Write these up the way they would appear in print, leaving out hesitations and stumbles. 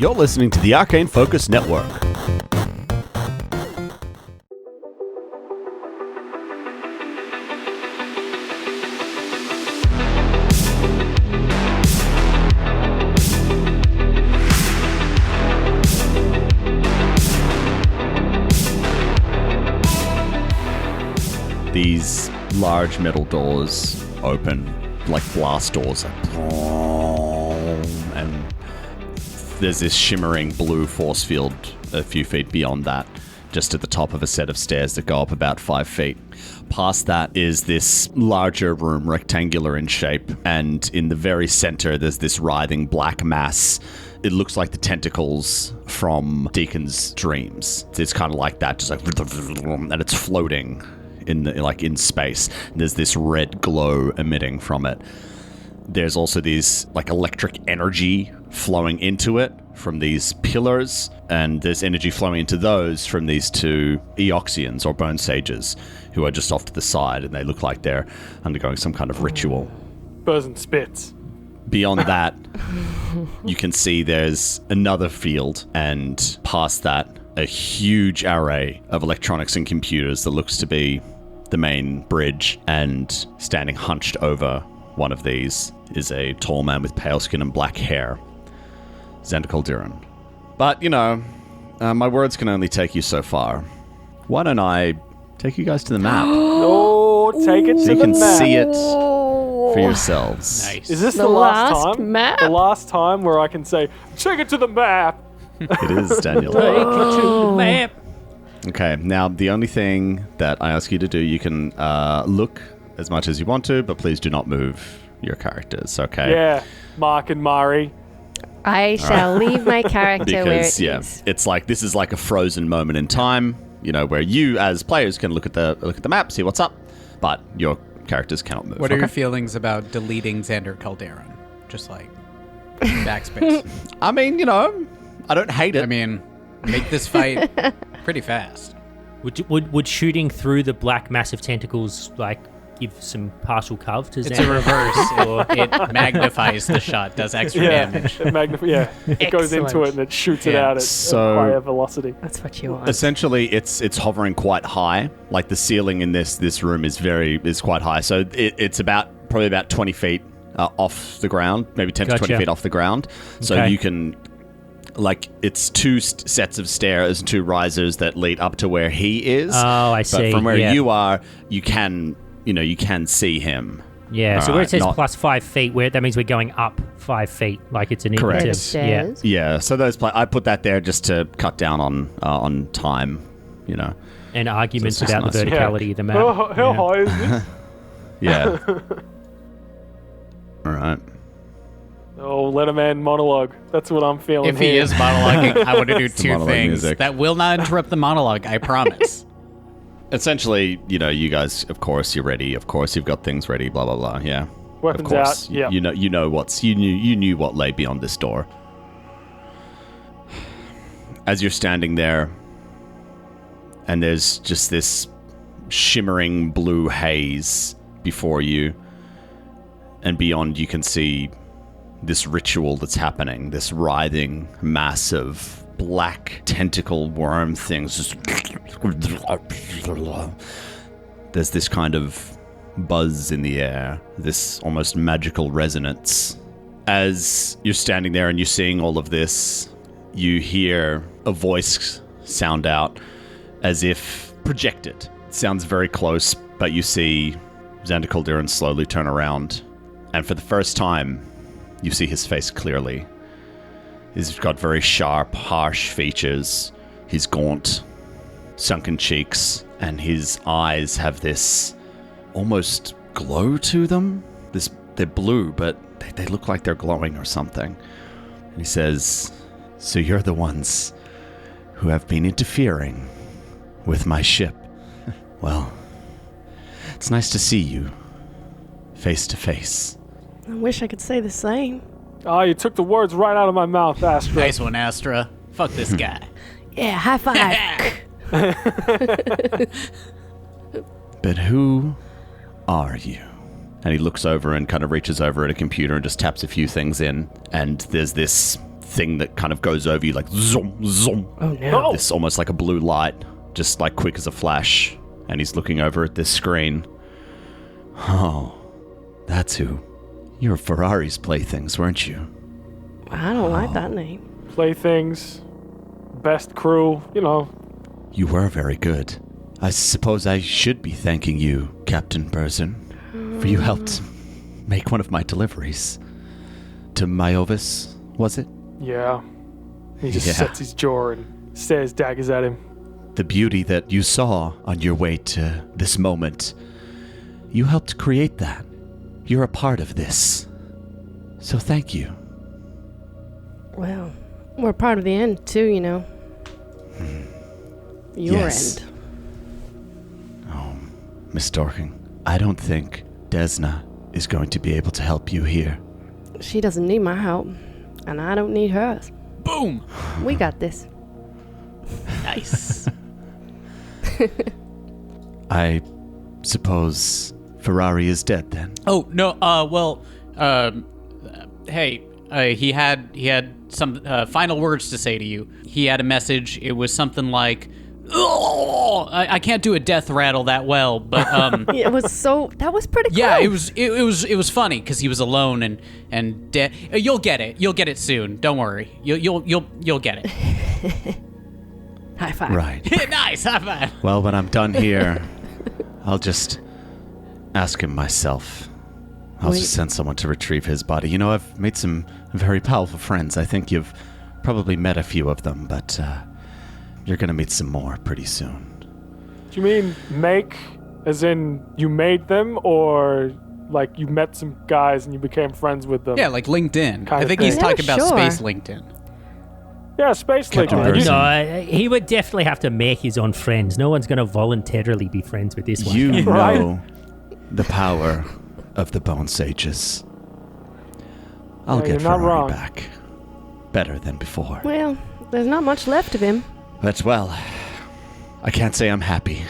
You're listening to the Arcane Focus Network. These large metal doors open like blast doors, and there's this shimmering blue force field a few feet beyond that, just at the top of a set of stairs that go up about 5 feet. Past that is this larger room, rectangular in shape, and in the very center there's this writhing black mass. It looks like the tentacles from Deacon's dreams. It's kind of like that, just like, and it's floating in space. There's this red glow emitting from it. There's also these like electric energy flowing into it from these pillars, and there's energy flowing into those from these two Eoxians or bone sages who are just off to the side, and they look like they're undergoing some kind of ritual. Buzz and spits. Beyond that, you can see there's another field, and past that, a huge array of electronics and computers that looks to be the main bridge, and standing hunched over one of these is a tall man with pale skin and black hair, Xander Calderon. But, my words can only take you so far. Why don't I take you guys to the map? Oh, take it to the map. So you can see it for yourselves. Nice. Is this the last time? map? The last time where I can say, take it to the map. It is, Daniel. Take it to the map. Okay, now the only thing that I ask you to do, you can look as much as you want to, but please do not move your characters, okay? Yeah, Mark and Mari. I shall leave my character where it is. It's like, this is like a frozen moment in time, where you as players can look at the map, see what's up, but your characters cannot move. What are your feelings about deleting Xander Calderon? Just like backspace. I mean, I don't hate it. I mean, make this fight pretty fast. Would shooting through the black massive tentacles give some partial cover to Xander? It's a reverse. Or It magnifies the shot, does extra damage. It goes into it and it shoots it out at higher velocity. That's what you want. Essentially, it's hovering quite high. Like the ceiling in this room is quite high. So it's probably about 20 feet off the ground, maybe 10 to 20 feet off the ground. So you can, it's two sets of stairs and two risers that lead up to where he is. Oh, I see. But from where you are, you can see him. Yeah, so where it says plus 5 feet, that means we're going up 5 feet, like it's an Correct. indicative. Yeah. So I put that there just to cut down on time, And arguments So it's about nice. the verticality of the map. How high is this? Yeah. All right. Oh, let a man monologue. That's what I'm feeling If he here. is monologuing, I want to do two monologue things music. that will not interrupt the monologue, I promise. Essentially, you guys, of course, you're ready. Of course, you've got things ready. Blah blah blah. Yeah. Weapons of course, out. Yeah. You knew what lay beyond this door. As you're standing there, and there's just this shimmering blue haze before you, and beyond, you can see this ritual that's happening. This writhing mass of black tentacle worm things. There's this kind of buzz in the air, this almost magical resonance. As you're standing there and you're seeing all of this, you hear a voice sound out as if projected. It sounds very close, but you see Xander Calderon slowly turn around, and for the first time, you see his face clearly. He's got very sharp, harsh features. He's gaunt, sunken cheeks, and his eyes have this almost glow to them. They're blue, but they look like they're glowing or something. And he says, "So you're the ones who have been interfering with my ship. Well, it's nice to see you, face to face." I wish I could say the same. Oh, you took the words right out of my mouth, Astra. Nice one, Astra. Fuck this guy. Yeah, high five. But who are you? And he looks over and kind of reaches over at a computer and just taps a few things in. And there's this thing that kind of goes over you like zoom, zoom. Oh no. This almost like a blue light, just like quick as a flash. And he's looking over at this screen. Oh, that's who. You were Ferrari's playthings, weren't you? I don't like that name. Playthings, best crew, You were very good. I suppose I should be thanking you, Captain Burzin, for you helped make one of my deliveries. To Myovis, was it? Yeah. He just sets his jaw and stares daggers at him. The beauty that you saw on your way to this moment, you helped create that. You're a part of this. So thank you. Well, we're part of the end, too, Your Yes. end. Oh, Miss Dorking, I don't think Desna is going to be able to help you here. She doesn't need my help, and I don't need hers. Boom! We got this. Nice. I suppose Ferrari is dead then. Oh, no, hey, he had some final words to say to you. He had a message. It was something like, "Oh, I can't do a death rattle that well, but That was pretty cool. yeah, it was funny because he was alone and dead. You'll get it. You'll get it soon. Don't worry. You'll get it. High five. Right. Nice. High five. Well, when I'm done here, I'll just ask him myself. I'll just send someone to retrieve his body. I've made some very powerful friends. I think you've probably met a few of them, but you're going to meet some more pretty soon. Do you mean make, as in you made them, or like you met some guys and you became friends with them? Yeah, like LinkedIn. Kind I of think thing. he's talking about Sure. Space LinkedIn. Yeah, Space Captain League. Burzin. No, he would definitely have to make his own friends. No one's going to voluntarily be friends with this one. You Right. know the power of the Bone Sages. I'll Yeah, get you're not Ferrari wrong. back. Better than before. Well, there's not much left of him. But, well, I can't say I'm happy.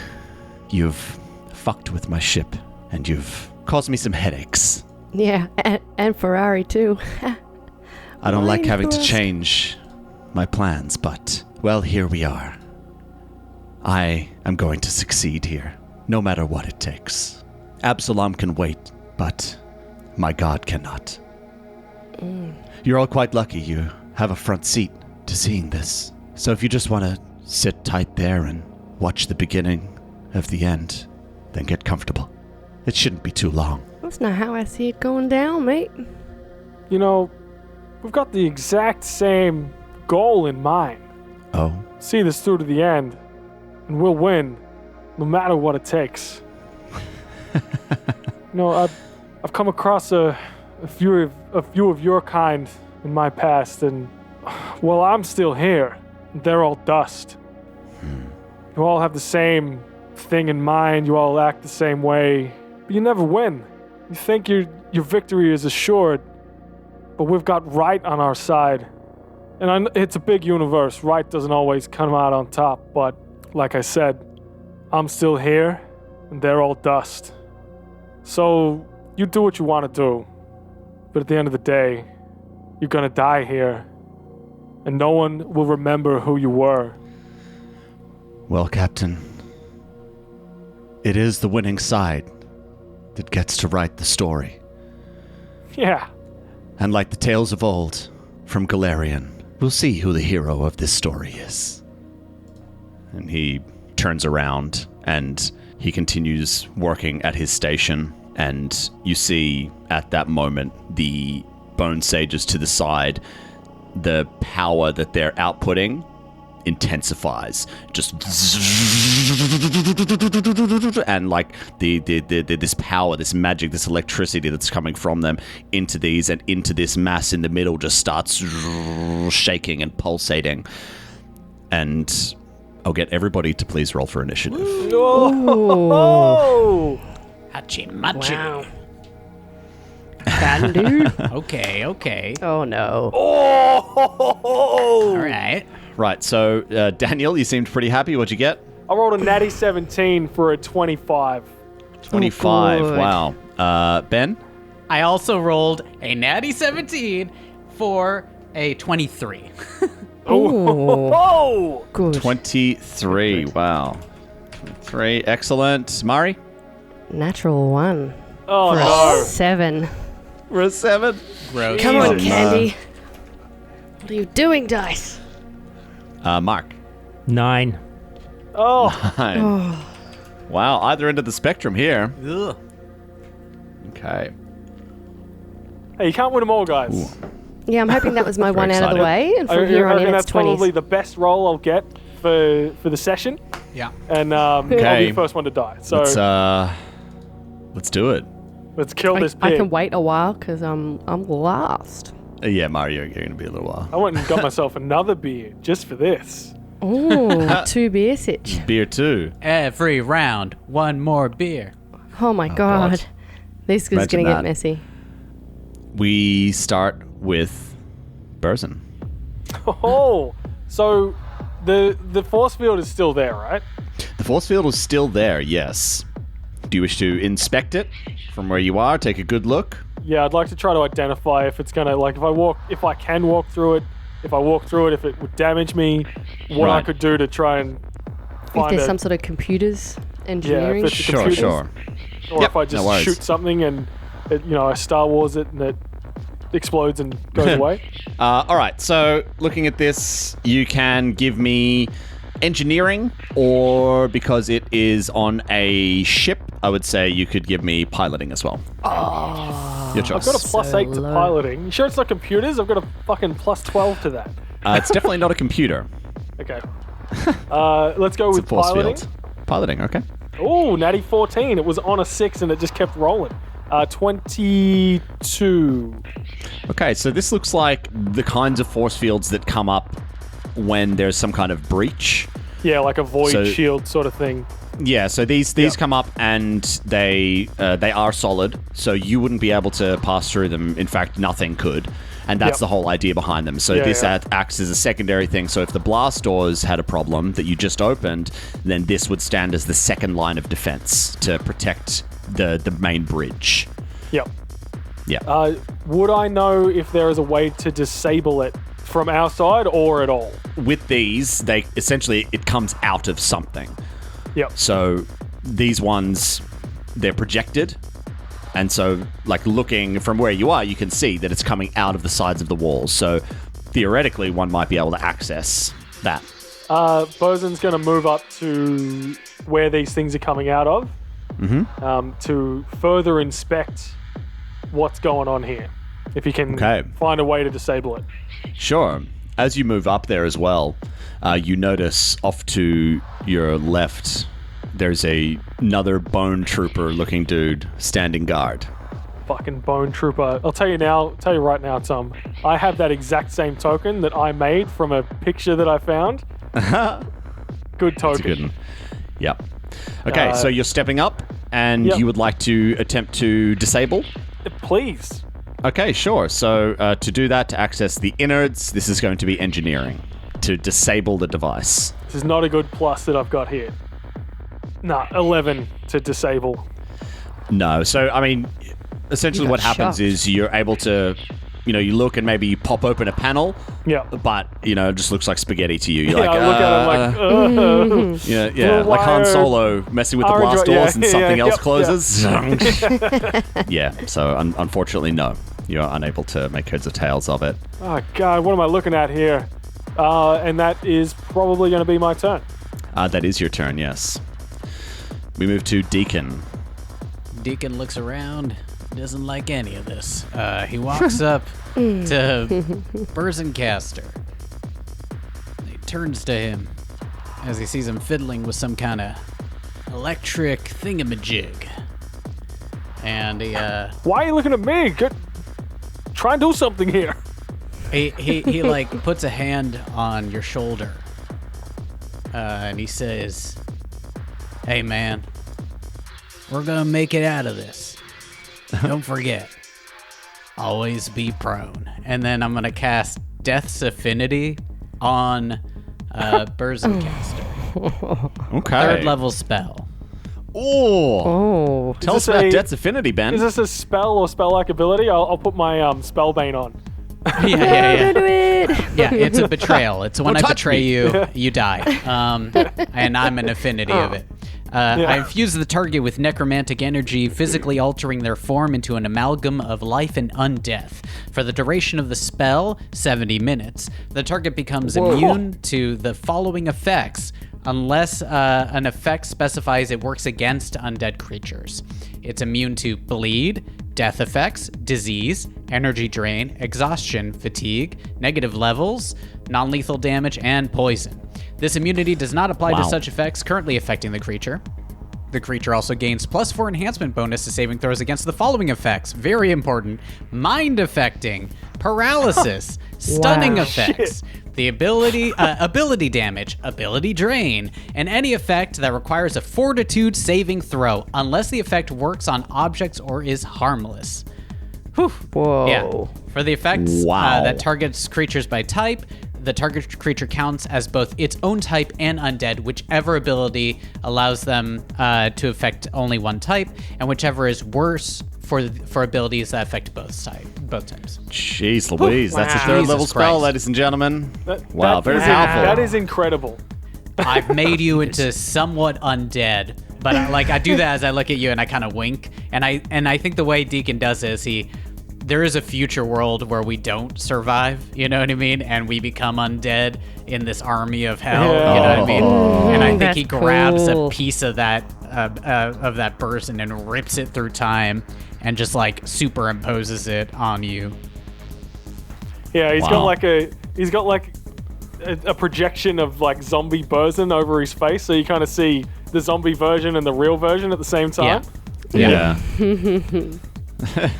You've fucked with my ship, and you've caused me some headaches. Yeah, and Ferrari, too. I don't like having to Mindful. change my plans, but, well, here we are. I am going to succeed here, no matter what it takes. Absalom can wait, but my god cannot. You're all quite lucky you have a front seat to seeing this. So if you just want to sit tight there and watch the beginning of the end, then get comfortable. It shouldn't be too long. That's not how I see it going down, mate. We've got the exact same goal in mind. Oh? See this through to the end, and we'll win, no matter what it takes. I've come across a few of your kind in my past, and well, I'm still here. They're all dust. You all have the same thing in mind. You all act the same way, but you never win. You think your victory is assured, but we've got right on our side. And it's a big universe. Right doesn't always come out on top, but like I said, I'm still here, and they're all dust. So you do what you want to do, but at the end of the day, you're gonna die here, and no one will remember who you were. Well, Captain, it is the winning side that gets to write the story. Yeah. And like the tales of old from Galarian, we'll see who the hero of this story is. And he turns around and he continues working at his station. And you see at that moment the Bone Sages to the side, the power that they're outputting intensifies, just and like the this power, this magic, this electricity that's coming from them into these and into this mass in the middle just starts shaking and pulsating. And I'll get everybody to please roll for initiative. Oh! Hachi machi. Wow. Can do. Okay. Oh, no. All right. Right, so Daniel, you seemed pretty happy. What'd you get? I rolled a natty 17 for a 25. 25. good. Wow. Ben? I also rolled a natty 17 for A 23. Oh, Good. 23. Wow. 23. Excellent. Mari? Natural 1. oh For a no. 7. For a 7. Gross. Come on, Jesus. Candy. What are you doing, Dice? Mark? 9. Oh, 9. Wow, either end of the spectrum here. Ugh. Okay. hey, you can't win them all, guys. Ooh. Yeah, I'm hoping that was my one out of the excited. way, and I from here on reckon in that's it's 20s. probably the best roll I'll get for the session, Yeah. and I'll be Okay. the first one to die. So Let's do it. let's kill this I pig. can wait a while because I'm last. Yeah, Mario, you're going to be a little while. I went and got myself another beer just for this. Ooh, 2 beer sitch. Beer 2. Every round, one more beer. Oh my God. god. This is Imagine going to that. get messy. We start with Burzin. Oh, so the force field is still there, right? The force field is still there, yes. Do you wish to inspect it from where you are? Take a good look? Yeah, I'd like to try to identify if it's gonna if I can walk through it, if I walk through it, if it would damage me, what I Right. could do to try and If find there's it. some sort of computers, engineering. it's- Sure, computers. sure. Or Yep, if I no just worries. shoot something and it, I Star Wars it and it explodes and goes away. All right, so looking at this, you can give me engineering, or because it is on a ship, I would say you could give me piloting as well. Your choice. I've got a plus 8 to low. piloting. You sure it's not computers? I've got a fucking plus 12 to that. It's definitely not a computer. Okay. Let's go It's a with force piloting. field. Piloting, okay. Oh, natty 14. It was on a 6 and it just kept rolling. 22. Okay, so this looks like the kinds of force fields that come up when there's some kind of breach. Yeah, like a void So- shield sort of thing. Yeah, so these come up and they are solid, so you wouldn't be able to pass through them. In fact, nothing could, and that's Yep. the whole idea behind them. So Yeah, this yeah. acts as a secondary thing. So if the blast doors had a problem that you just opened, then this would stand as the second line of defense to protect the main bridge. Yep. Yeah. Would I know if there is a way to disable it from our side or at all? With these, they essentially it comes out of something. Yep. So these ones, they're projected. And so, like, looking from where you are, you can see that it's coming out of the sides of the walls. So theoretically, one might be able to access that. Bosun's going to move up to where these things are coming out of to further inspect what's going on here. If he can Okay. find a way to disable it. Sure. As you move up there as well, you notice off to your left, there's another bone trooper looking dude standing guard. Fucking bone trooper. I'll tell you right now, Tom. I have that exact same token that I made from a picture that I found. Good That's a token. good one. Yep. Okay, so you're stepping up, and Yep. you would like to attempt to disable? Please. Okay, sure. So to do that, to access the innards, this is going to be engineering. To disable the device. This is not a good plus that I've got here. Nah, 11 to disable. No. So, I mean, essentially You what got happens shocked. is you're able to, you look and maybe you pop open a panel, Yeah. but, it just looks like spaghetti to you. You're Yeah, like, I look at it like, yeah, Little like Han wire, Solo messing with the orange blast wire, doors and yeah, something yeah, else yep, closes. Yeah, so unfortunately, no. You're unable to make heads or tails of it. oh God, what am I looking at here? And that is probably going to be my turn. That is your turn, yes. We move to Deacon. Deacon looks around, doesn't like any of this. He walks up to Berzencaster. He turns to him as he sees him fiddling with some kind of electric thingamajig. And he Why are you looking at me? Try and do something here. he like puts a hand on your shoulder, and he says, "Hey man, we're gonna make it out of this. Don't forget, always be prone." And then I'm gonna cast Death's Affinity on Berzencaster. Okay. Third level spell. Oh. Oh. Tell us this about a- Death's Affinity, Ben. Is this a spell or spell-like ability? I'll put my Spellbane on. Yeah. Don't do it. Yeah, it's a betrayal. It's when I touch betray me. you die. And I'm an affinity of it. I infuse the target with necromantic energy, physically altering their form into an amalgam of life and undeath. For the duration of the spell, 70 minutes, the target becomes immune to the following effects, unless an effect specifies it works against undead creatures. It's immune to bleed, death effects, disease, energy drain, exhaustion, fatigue, negative levels, non-lethal damage, and poison. This immunity does not apply to such effects currently affecting the creature. The creature also gains +4 enhancement bonus to saving throws against the following effects. Very important. Mind affecting, paralysis, stunning effects, the ability damage, ability drain, and any effect that requires a fortitude saving throw unless the effect works on objects or is harmless. Whew. Whoa. Yeah. For the effects that targets creatures by type, the target creature counts as both its own type and undead, whichever ability allows them to affect only one type, and whichever is worse for abilities that affect both types. Jeez Louise, that's a third level Jesus spell, Christ. ladies and gentlemen. Wow, That very is- powerful. That is incredible. I've made you into somewhat undead, but I do that as I look at you and I kind of wink, and I think the way Deacon does this, there is a future world where we don't survive, you know what I mean, and we become undead in this army of hell, you know what I mean, and I think that's he grabs cool. a piece of that person and rips it through time and just like superimposes it on you. Yeah, he's Wow. got like a projection of like zombie Burzin over his face, so you kind of see the zombie version and the real version at the same time. Yeah.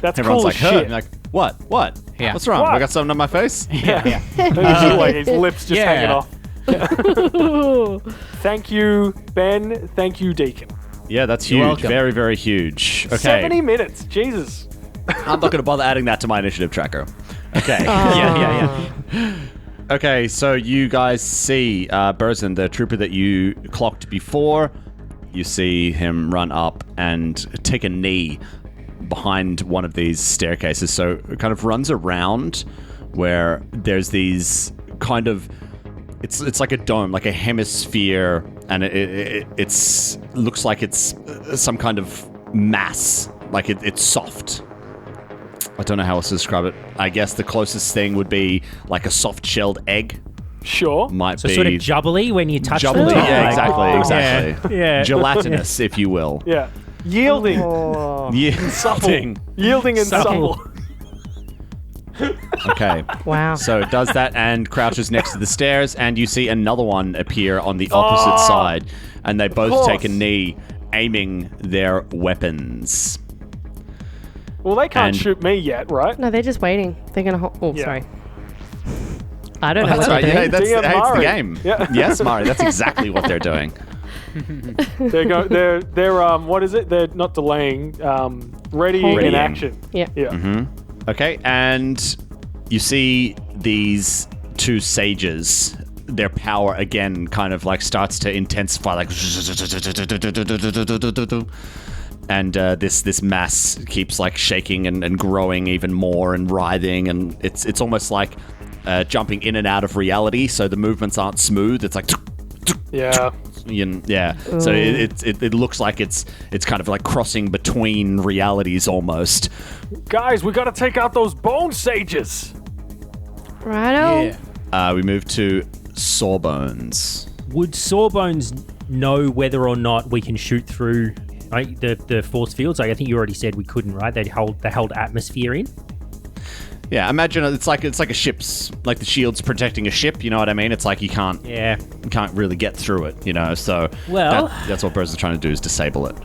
That's Everyone's cool like, as hurt. shit. Like, what? What? Yeah. What's wrong? What? I got something on my face? Yeah. Like his lips just yeah. hanging off. Thank you, Ben. Thank you, Deacon. Yeah, that's You're huge. welcome. Very, very huge. Okay. 70 minutes. Jesus. I'm not going to bother adding that to my initiative tracker. Okay. Yeah. Okay, so you guys see Burzin, the trooper that you clocked before. You see him run up and take a knee behind one of these staircases. So it kind of runs around where there's these kind of... It's like a dome, like a hemisphere, and it looks like it's some kind of mass. Like it's soft. I don't know how else to describe it. I guess the closest thing would be like a soft-shelled egg. Sure. Might So be sort of jubbly when you touch them. jubbly. Yeah, Like- exactly. Yeah. Gelatinous, if you will. Yeah. Yielding. Yeah. Supple. Yielding and supple. Okay. Wow. So it does that and crouches next to the stairs, and you see another one appear on the opposite side, and they both take a knee, aiming their weapons. Well, they can't And- shoot me yet, right? No, they're just waiting. They're gonna. Oh, Yeah. sorry. I don't know That's what right. they're Yeah, doing. that's DM hey, it's the Mari. game. Yeah. Yes, Mari. That's exactly what they're doing. They're what is it? They're not delaying. Readying in Readying. action. Yeah. Yeah. Okay, and you see these two sages. Their power again kind of like starts to intensify, like, and this mass keeps like shaking and growing even more and writhing, and it's almost like jumping in and out of reality. So the movements aren't smooth. It's like, Yeah. yeah. So it looks like it's kind of like crossing between realities almost. Guys, we gotta take out those bone sages. Righto. We move to Sawbones. Would Sawbones know whether or not we can shoot through the force fields? Like, I think you already said we couldn't, right? They hold atmosphere in. Yeah, imagine it's like a ship's, like the shield's protecting a ship. You know what I mean? It's like you can't really get through it. You know, so Well- that's what Burz is trying to do, is disable it.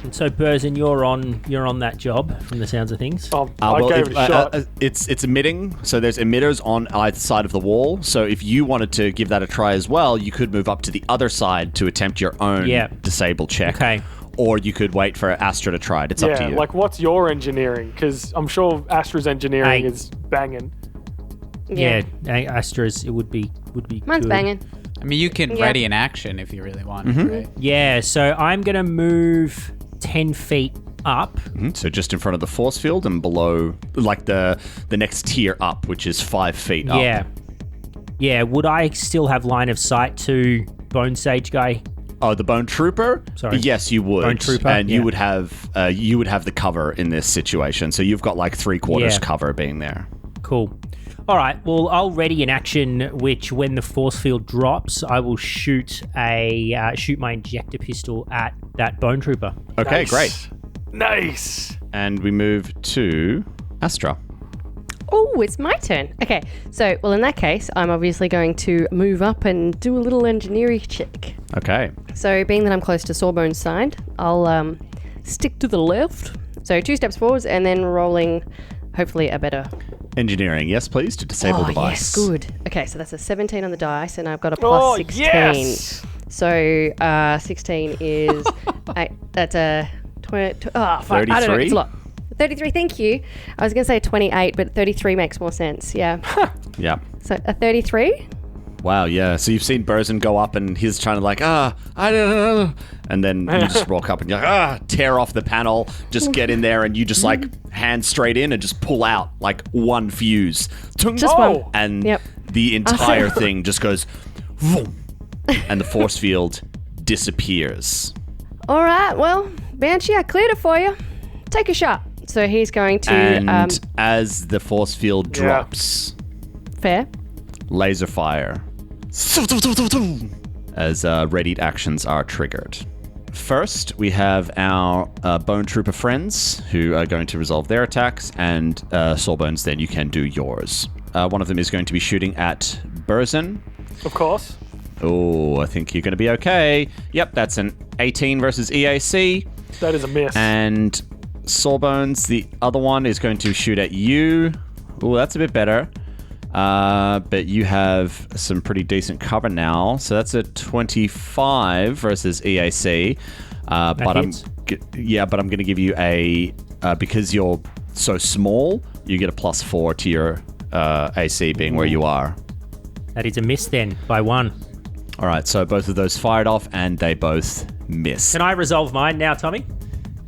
And so, Burzin, you're on that job from the sounds of things. I gave it a shot. It's emitting, so there's emitters on either side of the wall. So if you wanted to give that a try as well, you could move up to the other side to attempt your own disable check. Okay. Or you could wait for Astra to try it. It's up to you. Like, what's your engineering? Because I'm sure Astra's engineering Hey. is banging. Yeah, Astra's, it would be Mine's good. banging. I mean, you can Yeah. ready an action if you really want, right? Yeah, so I'm going to move 10 feet up. So just in front of the force field and below, like the next tier up, which is 5 feet up. Yeah. Yeah, would I still have line of sight to Bone Sage guy? Oh, the Bone Trooper? Sorry. Yes, you would. Bone Trooper, and yeah. you would have the cover in this situation. So you've got like 3/4 cover being there. Cool. All right. Well, I'll ready an action, which when the force field drops, I will shoot my injector pistol at that Bone Trooper. Okay, Nice. great. Nice. And we move to Astra. Oh, it's my turn. Okay, so, well, in that case, I'm obviously going to move up and do a little engineering check. Okay. So, being that I'm close to Sawbone's side, I'll stick to the left. So, 2 steps forwards and then rolling, hopefully, a better... Engineering, yes, please, to disable device. Yes, good. Okay, so that's a 17 on the dice, and I've got a plus 16. Yes! So, 16 is... that's a... 20, oh, fuck, I don't know, 33? it's a lot. 33, thank you. I was going to say 28, but 33 makes more sense, yeah. Yeah. So, a 33? Wow, yeah. So you've seen Burzin go up and he's trying to like, I don't know. And then you just walk up and you're like, tear off the panel, just get in there and you just like hand straight in and just pull out like one fuse. Just one. And Yep. the entire thing just goes, vroom, and the force field disappears. All right, well, Banshee, I cleared it for you. Take a shot. So he's going to... And as the force field drops, fair. laser fire as readied actions are triggered. First, we have our Bone Trooper friends who are going to resolve their attacks, and Sawbones, then you can do yours. One of them is going to be shooting at Burzin. Of course. Oh, I think you're going to be okay. Yep, that's an 18 versus EAC. That is a miss. And Sawbones, the other one, is going to shoot at you. Oh, that's a bit better. But you have some pretty decent cover now. So that's a 25 versus EAC. But hits. I'm going to give you a because you're so small, you get a +4 to your AC being where you are. That is a miss then by 1. All right, so both of those fired off, and they both miss. Can I resolve mine now, Tommy?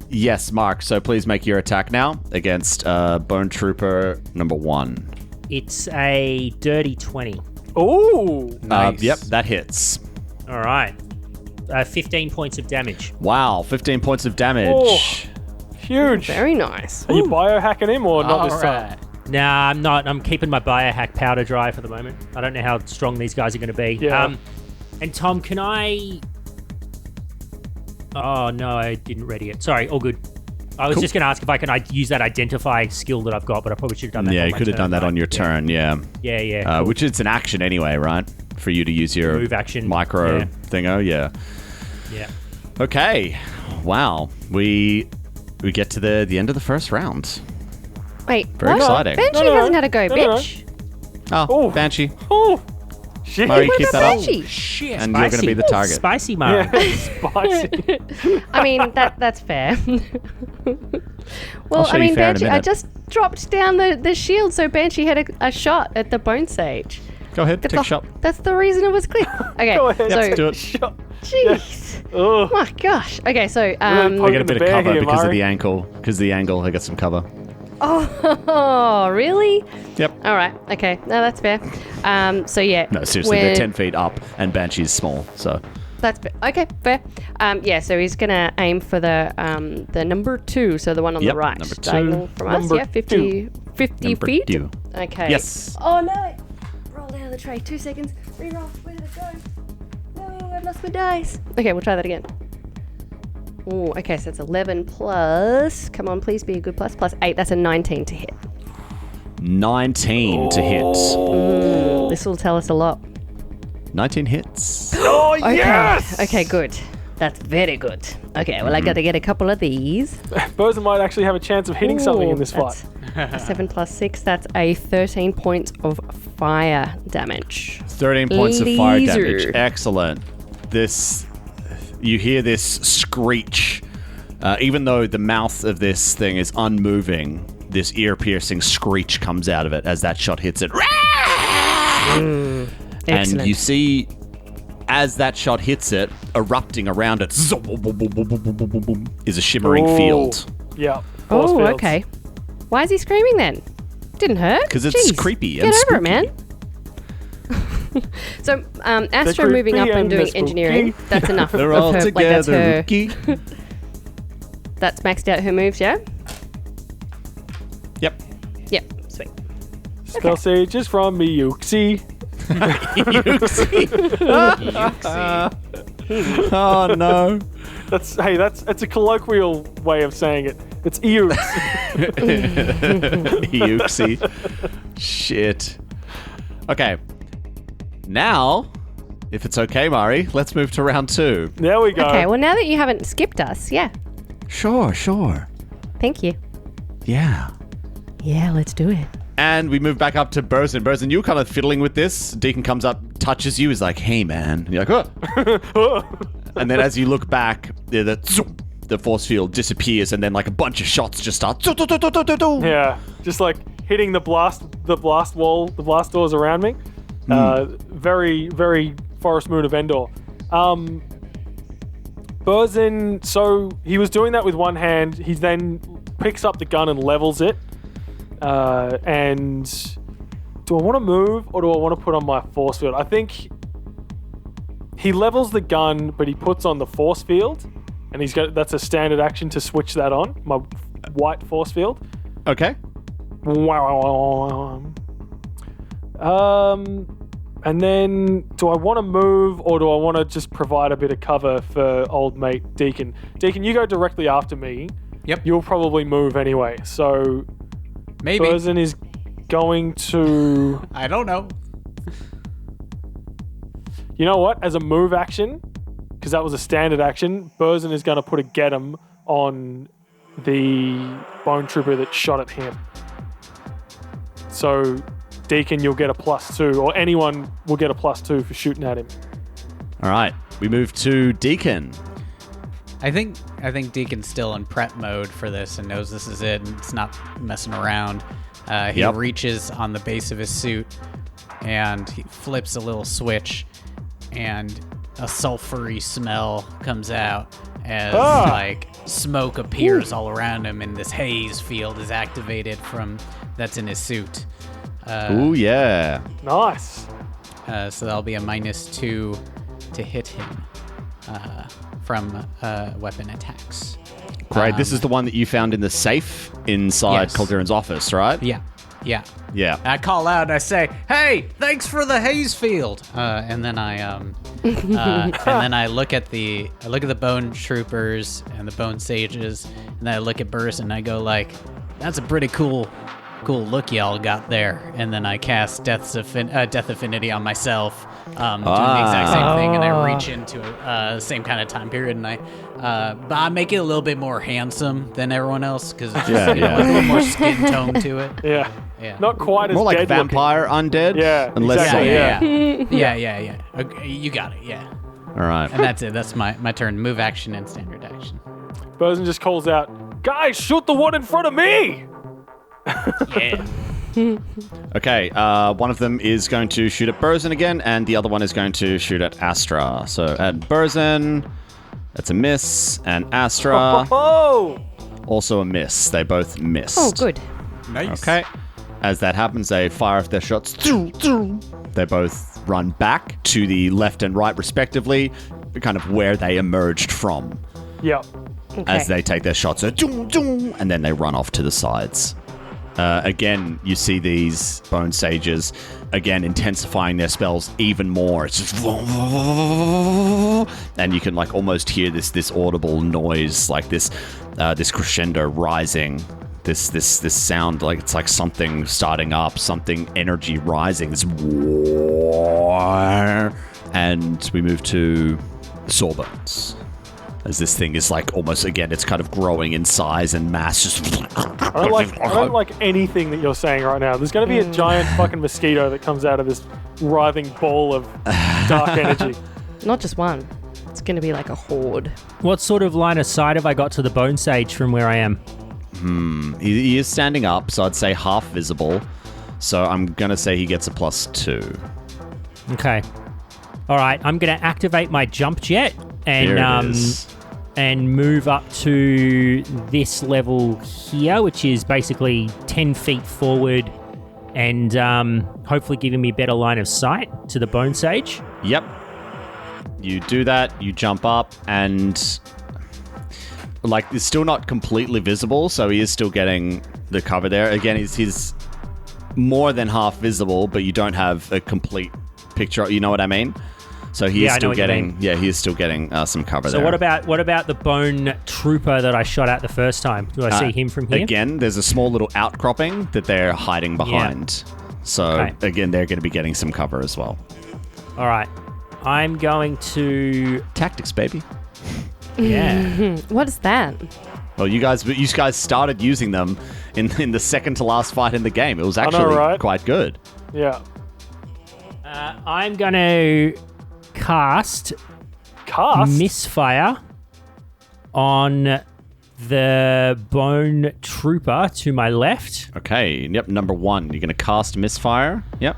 Yes, Mark. So please make your attack now against Bone Trooper number 1. It's a dirty 20. Ooh. Nice. Yep, that hits. All right. 15 points of damage. Wow, 15 points of damage. Oh. Huge. Very nice. Are you biohacking him or not this All time? right. Nah, I'm not. I'm keeping my biohack powder dry for the moment. I don't know how strong these guys are going to be. Yeah. And Tom, can I... Oh, no, I didn't ready it. Sorry, all good. I was just going to ask if I can use that identify skill that I've got, but I probably should have done that. Yeah, on you my could have turn, done that right? on your turn, yeah. Yeah. Cool. Which is an action anyway, right? For you to use your Move action. micro Yeah. thingo, yeah. Yeah. Okay, wow. We get to the end of the first round. Wait, Very what? exciting. Banshee No. hasn't had a go, No. bitch. Oh, Ooh. Banshee. Oh. Shit. Murray, What keep about that up. Banshee? Shit, And you're going to be the target. Spicy, man. Yeah. Spicy. I mean, that's fair. Well, show I you mean, fair in a Banshee, I minute. just dropped down the shield so Banshee had a shot at the Bone Sage. Go ahead, That's take a the- shot. That's the reason it was clear. Okay, Go ahead. so, Yep, do it. Shut. jeez. Oh. My gosh. Okay, so, Really I poking get a bit the of bear cover here, because of Murray. the ankle. Because of the angle, I got some cover. oh, really? Yep. All right. Okay. No, that's fair. So yeah. No, seriously, they're when- 10 feet up, and Banshee's small, so... That's fair. Okay, fair. Yeah, so he's gonna aim for the number 2, so the one on Yep, the right, number 2. diagonal from us. Number Yeah, 50 Number feet. 2. Okay. Yes. Oh no! Roll down the tray. 2 seconds. Reroll. Where did it go? No, I've lost my dice. Okay, we'll try that again. Oh, okay, so it's 11 plus. Come on, please be a good plus. Plus 8. That's a 19 to hit. 19 to hit. This will tell us a lot. 19 hits. Oh, Okay. yes! Okay, good. That's very good. Okay, well, I got to get a couple of these. Boza might actually have a chance of hitting something in this fight. That's 7 plus 6. That's a 13 points of fire damage. 13 points of fire Laser. damage. Excellent. You hear this screech. Even though the mouth of this thing is unmoving, this ear-piercing screech comes out of it as that shot hits it. Excellent. And you see, as that shot hits it, erupting around it is a shimmering Oh. field. Yeah. Force Oh, fields. okay. Why is he screaming then? Didn't hurt. Because it's Jeez. creepy Get and over spooky. it, man. So, Astra They're moving up creepy and and doing they're engineering. spooky. That's enough They're of all her. together, that's her. Rookie. That's maxed out her moves, yeah? Yep. Yep. Sweet. Spell sages from Miyuxi. Oh no. That's a colloquial way of saying it. It's Eux. Euxie. Shit. Okay. Now, if it's okay, Mari, let's move to round 2. There we go. Okay, well, now that you haven't skipped us, yeah. Sure. Thank you. Yeah. Yeah, let's do it. And we move back up to Burzin. Burzin, you're kind of fiddling with this. Deacon comes up, touches you, is like, hey, man. And you're like, oh. And then as you look back, the force field disappears, and then like a bunch of shots just start. Yeah, just like hitting the blast wall, the blast doors around me. Very, very Forest Moon of Endor. Burzin, so he was doing that with one hand. He then picks up the gun and levels it. And do I want to move or do I want to put on my force field? I think he levels the gun, but he puts on the force field, and that's a standard action to switch that on. My white force field. Okay. And then do I want to move or do I want to just provide a bit of cover for old mate Deacon? Deacon, you go directly after me. Yep. You'll probably move anyway. So Maybe. Burzin is going to... I don't know. You know what? As a move action, because that was a standard action, Burzin is going to put a get him on the bone trooper that shot at him. So Deacon, you'll get a +2, or anyone will get a +2 for shooting at him. All right. We move to Deacon. I think Deacon's still in prep mode for this and knows this is it and it's not messing around. He Yep. reaches on the base of his suit and he flips a little switch and a sulfury smell comes out as like smoke appears all around him and this haze field is activated from that's in his suit. Ooh, yeah. Nice. So that'll be a -2 to hit him from weapon attacks. Great. This is the one that you found in the safe inside Yes. Calderon's office, right? Yeah. Yeah. I call out and I say, "Hey, thanks for the haze field." And then I look at the bone troopers and the bone sages, and then I look at Burst and I go like, "That's a pretty cool look y'all got there." And then I cast Death Affinity on myself, doing the exact same thing, and I reach into the same kind of time period, and but I make it a little bit more handsome than everyone else because it's just Yeah. a little more skin tone to it. Yeah. Yeah. Not quite as More like dead vampire undead. Yeah, And less exactly, like- yeah. Okay, you got it. Yeah. All right. And that's it. That's my turn. Move action and standard action. looking. Burzin just calls out, "Guys, shoot the one in front of me!" Yeah. Okay, one of them is going to shoot at Burzin again, and the other one is going to shoot at Astra. So at Burzin, that's a miss, and Astra, Oh! also a miss. They both missed. Oh, good. Nice. Okay. As that happens, they fire off their shots. They both run back to the left and right, respectively, kind of where they emerged from. Yep. Okay. As they take their shots, and then they run off to the sides. Again, you see these bone sages, again, intensifying their spells even more. It's just... And you can, like, almost hear this audible noise, like this crescendo rising. This sound, like it's like something starting up, something energy rising. This war. And we move to Sawbones. As this thing is like almost, again, it's kind of growing in size and mass. Just I don't like anything that you're saying right now. There's going to be a giant fucking mosquito that comes out of this writhing ball of dark energy. Not just one. It's going to be like a horde. What sort of line of sight have I got to the bone sage from where I am? He is standing up, so I'd say half visible. So I'm going to say he gets a +2. Okay. All right, I'm going to activate my jump jet Here it and is. and move up to this level here, which is basically 10 feet forward and hopefully giving me better line of sight to the bone sage. Yep. You do that, you jump up, and like it's still not completely visible, so he is still getting the cover there. Again, he's more than half visible, but you don't have a complete picture. You know what I mean? So he is still getting, he is still getting some cover there. So what about the bone trooper that I shot at the first time? Do I see him from here? Again, there's a small little outcropping that they're hiding behind. So again, they're going to be getting some cover as well. All right, I'm going to tactics, baby. Yeah. What is that? Well, you guys started using them in the second to last fight in the game. It was actually quite good. Yeah. I'm going to cast misfire on the bone trooper to my left. Okay. Yep. Number 1. You're going to cast misfire. Yep.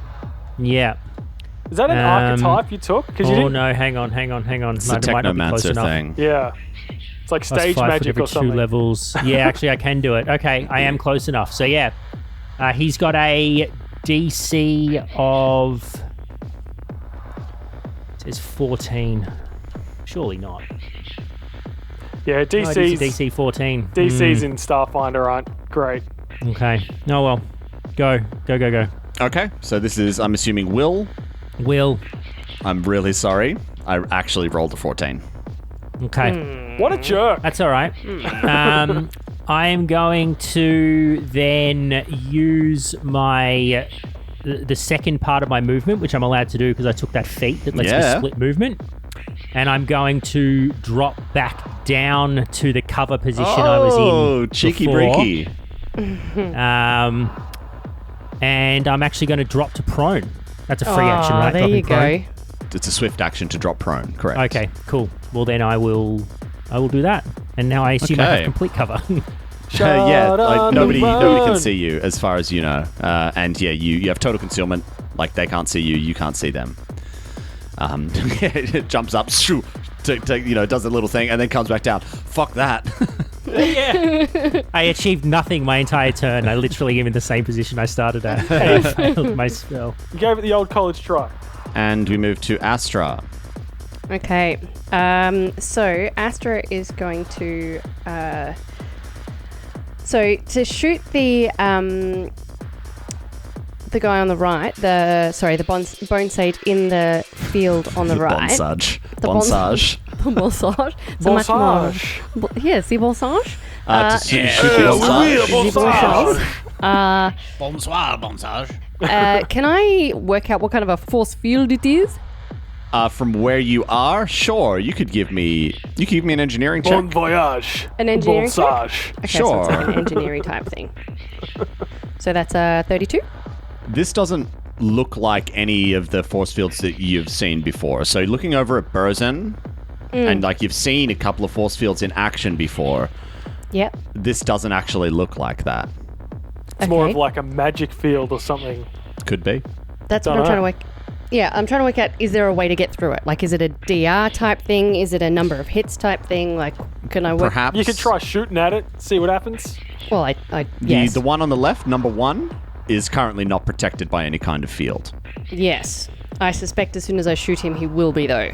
Yeah. Is that an archetype you took? No, hang on. It's a technomancer thing. Yeah. It's like stage magic or something. 2 levels. Yeah, actually, I can do it. Okay, I am close enough. So, yeah. He's got a DC of... It says 14. Surely not. Yeah, DC's... DC 14. DC's in Starfinder aren't great. Okay. Oh, well. Go. Okay, so this is, I'm assuming, Will. I'm really sorry. I actually rolled a 14. Okay. What a jerk. That's all right. I am going to then use the second part of my movement, which I'm allowed to do because I took that feat that lets me split movement. And I'm going to drop back down to the cover position I was in. Oh, cheeky breaky. And I'm actually going to drop to prone. That's a free action, right? There you go. It's a swift action to drop prone, correct. Okay, cool. Well, then I will do that. And now I assume I have complete cover. Nobody can see you as far as you know. And yeah, you have total concealment. Like they can't see you, you can't see them. It jumps up, does a little thing, and then comes back down. Fuck that. Yeah. I achieved nothing my entire turn. I literally am in the same position I started at. I failed my spell. You gave it the old college try. And we move to Astra. Okay. So Astra is going to... So to shoot the guy on the right, the bone sage in the field on the right. Bonsage. Bonsage. So much more. Yes, the bonsage. Bonsoir, bonsage. Can I work out what kind of a force field it is? From where you are, sure. You could give me an engineering check. Bon voyage. An engineering Bonsage. check? Okay, sure. So it's like an engineering type thing. So that's 32. This doesn't look like any of the force fields that you've seen before. So looking over at Burzin, and like you've seen a couple of force fields in action before. Yep. This doesn't actually look like that. It's more of like a magic field or something. Could be. That's what I'm trying to work. Yeah, I'm trying to work out, is there a way to get through it? Like, is it a DR type thing? Is it a number of hits type thing? Like, can I work? Perhaps. You could try shooting at it, see what happens. Well, yes. The one on the left, number 1, is currently not protected by any kind of field. Yes. I suspect as soon as I shoot him, he will be, though.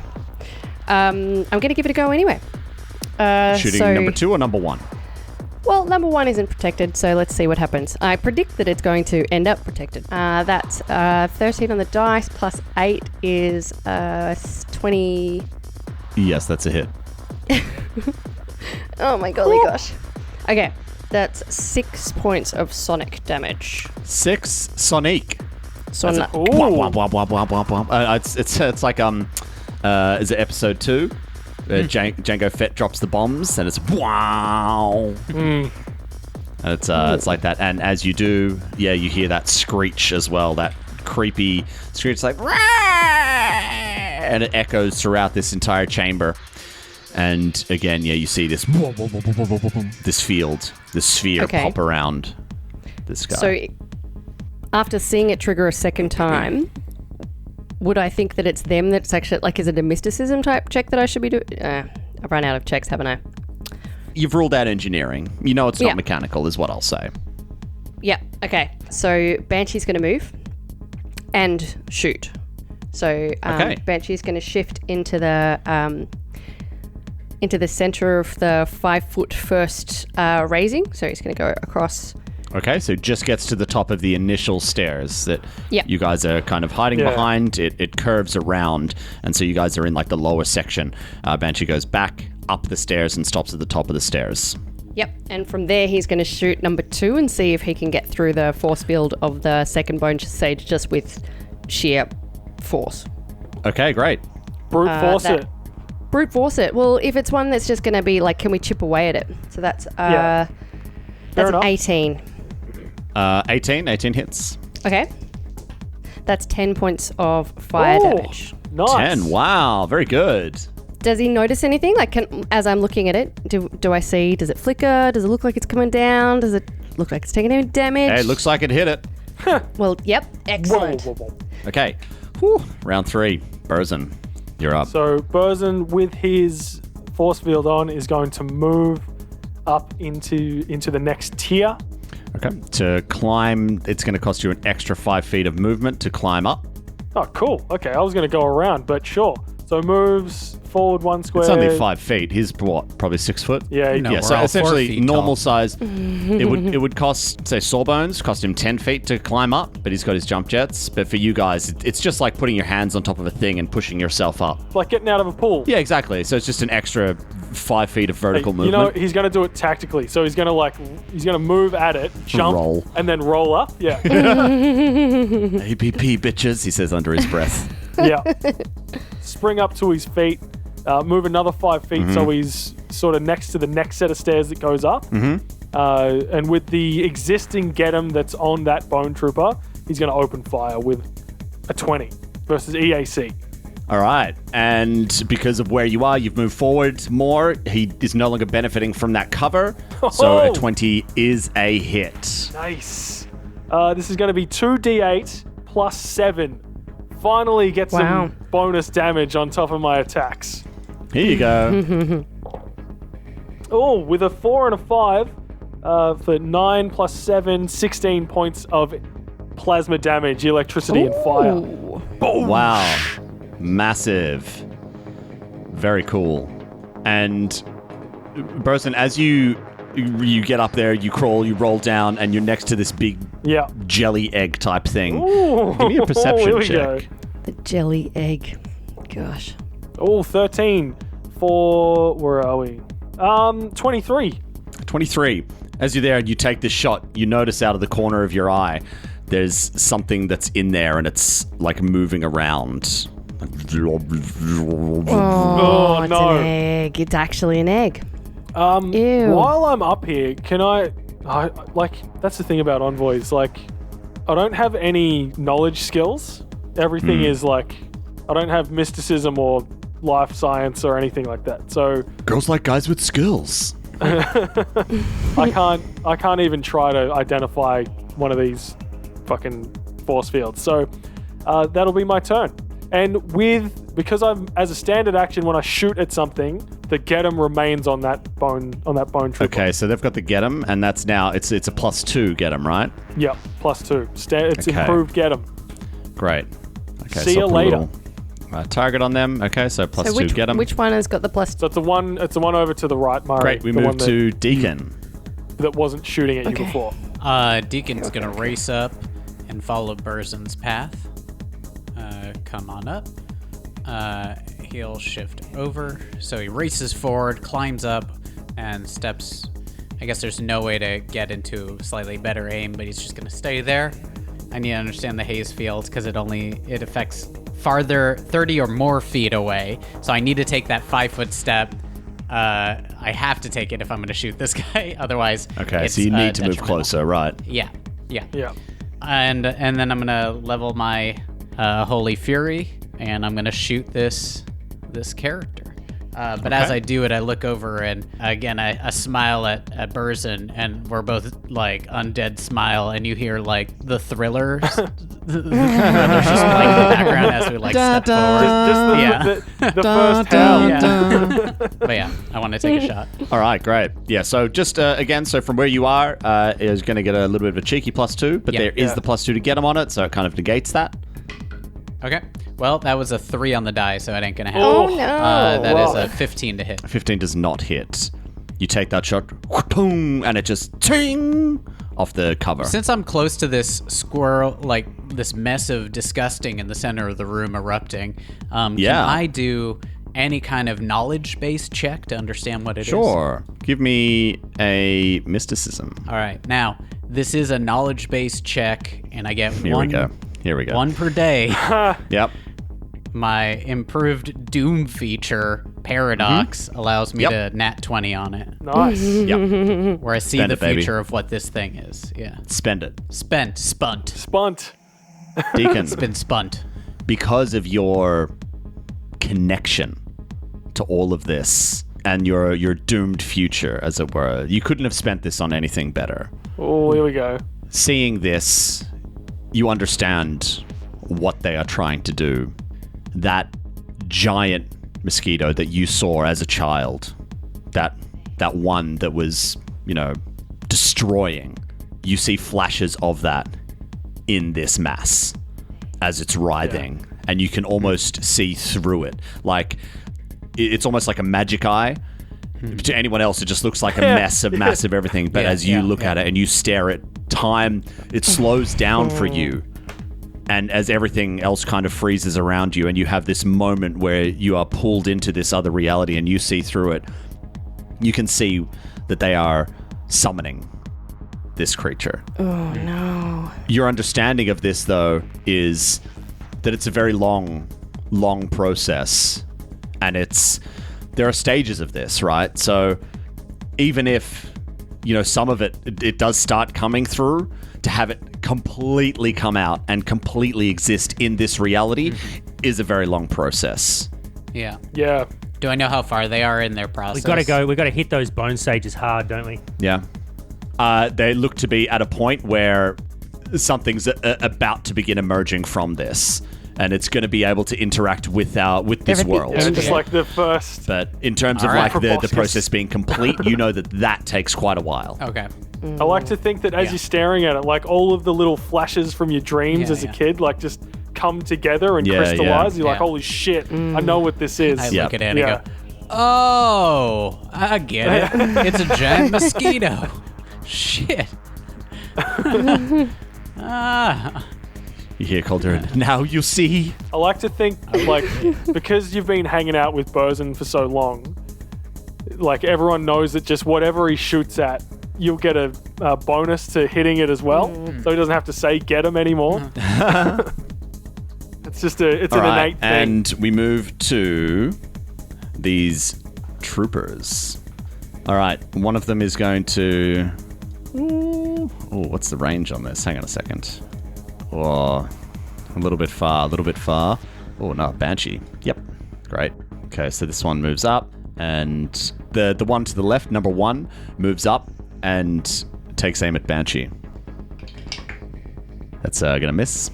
I'm going to give it a go anyway. Shooting number 2 or number 1? Well, number 1 isn't protected, so let's see what happens. I predict that it's going to end up protected. That's 13 on the dice, plus 8 is 20... Yes, that's a hit. Oh my golly gosh. Okay, that's 6 points of sonic damage. 6 sonic. Sonic. It's like is it episode 2? Jango Fett drops the bombs, and it's wow. And it's like that. And as you do, you hear that screech as well. That creepy screech, like Rah! And it echoes throughout this entire chamber. And again, you see this field, this sphere pop around this guy. So, after seeing it trigger a second time, would I think that it's them that's actually, like, is it a mysticism type check that I should be doing? I've run out of checks, haven't I? you've ruled out engineering. You know it's not Yeah. mechanical, is what I'll say. Yeah. Okay. So Banshee's going to move and shoot. So Okay. Banshee's going to shift into the center of the 5 foot first raising. So he's going to go across. Okay, so just gets to the top of the initial stairs that Yep. you guys are kind of hiding Yeah. behind. It curves around, and so you guys are in like the lower section. Banshee goes back up the stairs and stops at the top of the stairs. Yep. And from there, he's going to shoot number 2 and see if he can get through the force field of the second bone sage just with sheer force. Okay, great. Brute force that- it. Brute force it. Well, if it's one that's just going to be like, can we chip away at it? So that's Yeah. that's an enough. 18. 18 hits. Okay. That's 10 points of fire Ooh, damage. Nice. 10, wow, very good. Does he notice anything? Like, as I'm looking at it, do I see? Does it flicker? Does it look like it's coming down? Does it look like it's taking any damage? Hey, looks like it hit it. Well, yep. Whoa, Excellent. whoa, whoa. Okay, Whew. Round 3. Burzin, you're up. So Burzin, with his force field on, is going to move up into the next tier. Okay, to climb, it's going to cost you an extra 5 feet of movement to climb up. Oh, cool. Okay, I was going to go around, but sure. So moves forward 1 square. It's only 5 feet. He's what, probably 6 foot? Yeah, No. Yeah, we're so all 4 essentially feet normal tall. size. it would cost, say, Sawbones, cost him 10 feet to climb up, but he's got his jump jets. But for you guys, it's just like putting your hands on top of a thing and pushing yourself up. like getting out of a pool. Yeah, exactly. So it's just an extra 5 feet of vertical You know, movement. he's going to do it tactically. So he's going to move at it, jump, Roll. and then roll up. Yeah. APP, bitches, he says under his breath. Yeah. Spring up to his feet, move another 5 feet so he's sort of next to the next set of stairs that goes up. And with the existing get him that's on that bone trooper, he's going to open fire with a 20 versus EAC. All right. And because of where you are, you've moved forward more. He is no longer benefiting from that cover. So a Oh. 20 is a hit. Nice. This is going to be 2d8 plus 7. Finally get Wow. some bonus damage on top of my attacks. Here you go. Oh, with a 4 and a 5 for 9 plus 7, 16 points of plasma damage, electricity, and fire. Ooh. Wow. Massive. Very cool. And Burson, as you get up there, you crawl, you roll down, and you're next to this big Yeah. jelly egg type thing. Ooh. Give me a perception Here we check. go. The jelly egg. Gosh. Oh, 13 for, where are we? 23. 23. As you're there and you take this shot, you notice out of the corner of your eye, there's something that's in there and it's like moving around. Oh, it's no. an egg. It's actually an egg. Ew. While I'm up here, can I like, that's the thing about envoys, like, I don't have any knowledge skills. Everything is like, I don't have mysticism or life science or anything like that. So Girls like guys with skills. I can't even try to identify one of these fucking force fields. So that'll be my turn. And because I'm, as a standard action, when I shoot at something, the get 'em remains on that bone trooper. Okay, so they've got the get 'em, and that's now it's a +2 get 'em, right? Yep, +2. It's Okay. improved get 'em. Great. Okay, See so you I'll put a later. little, target on them. Okay, so +2 So get 'em. which one has got the plus? So it's the one over to the right, Murray. Great, we the move one to Deacon. that wasn't shooting at you Okay. before. Deacon's gonna race up and follow Burzin's path. Come on up. He'll shift over. So he races forward, climbs up, and steps. I guess there's no way to get into slightly better aim, but he's just gonna stay there. I need to understand the haze field because it affects farther 30 or more feet away. So I need to take that 5-foot step. I have to take it if I'm going to shoot this guy. Otherwise, Okay, it's, so you need to move detrimental. closer, right? Yeah. Yeah. And then I'm gonna level my Holy Fury, and I'm gonna shoot this character. But as I do it, I look over and again, I smile at Burzin, and we're both like undead smile, and you hear like the Thriller the Thriller's just playing in the background as we like step forward. The first hell. Yeah. But yeah, I want to take a shot. All right, great. Yeah, so just again, so from where you are, is going to get a little bit of a cheeky +2, but there is the +2 to get him on it, so it kind of negates that. Okay. Well, that was a 3 on the die, so it ain't gonna happen. Oh, no. That is a 15 to hit. 15 does not hit. You take that shot, boom, and it just ting off the cover. Since I'm close to this squirrel, like this mess of disgusting in the center of the room erupting, can I do any kind of knowledge-based check to understand what it is? Sure. Give me a mysticism. All right. Now, this is a knowledge-based check, and I get Here we go. 1 per day. Yep. My improved Doom feature, Paradox, allows me to nat 20 on it. Nice. Yep. Where I see Spend the it, baby. future of what this thing is. Yeah. Spend it. Spunt. Spunt. Deacon, It's been spunt. because of your connection to all of this and your doomed future, as it were, you couldn't have spent this on anything better. Oh, here we go. Seeing this, you understand what they are trying to do. That giant mosquito that you saw as a child, that one that was, destroying, you see flashes of that in this mass as it's writhing, and you can almost see through it. Like, it's almost like a magic eye. To anyone else, it just looks like a mess of massive everything. But as you look at it and you stare at time, it slows down for you. And as everything else kind of freezes around you, and you have this moment where you are pulled into this other reality and you see through it, you can see that they are summoning this creature. Oh, no. Your understanding of this, though, is that it's a very long process. And there are stages of this, right? So even if, some of it does start coming through, to have it completely come out and completely exist in this reality is a very long process. Yeah. Yeah. Do I know how far they are in their process? We got to hit those bone sages hard, don't we? Yeah. They look to be at a point where something's about to begin emerging from this, and it's going to be able to interact with this world. Yeah, just like the first. But in terms of the process being complete, you know that takes quite a while. Okay. I like to think that as you're staring at it, like all of the little flashes from your dreams as a kid, like just come together and crystallize. You're like, holy shit, I know what this is. I look at it and I go, oh, I get it. It's a giant mosquito. Shit. You hear Calder, now you see. I like to think, like, because you've been hanging out with Burzin for so long, like everyone knows that just whatever he shoots at, you'll get a bonus to hitting it as well, so he doesn't have to say get him anymore. It's just an innate thing. And we move to these troopers. All right, one of them is going to... Oh, what's the range on this? Hang on a second. Oh, a little bit far. Oh, no, Banshee. Yep, great. Okay, so this one moves up, and the one to the left, number 1, moves up and takes aim at Banshee. That's gonna miss.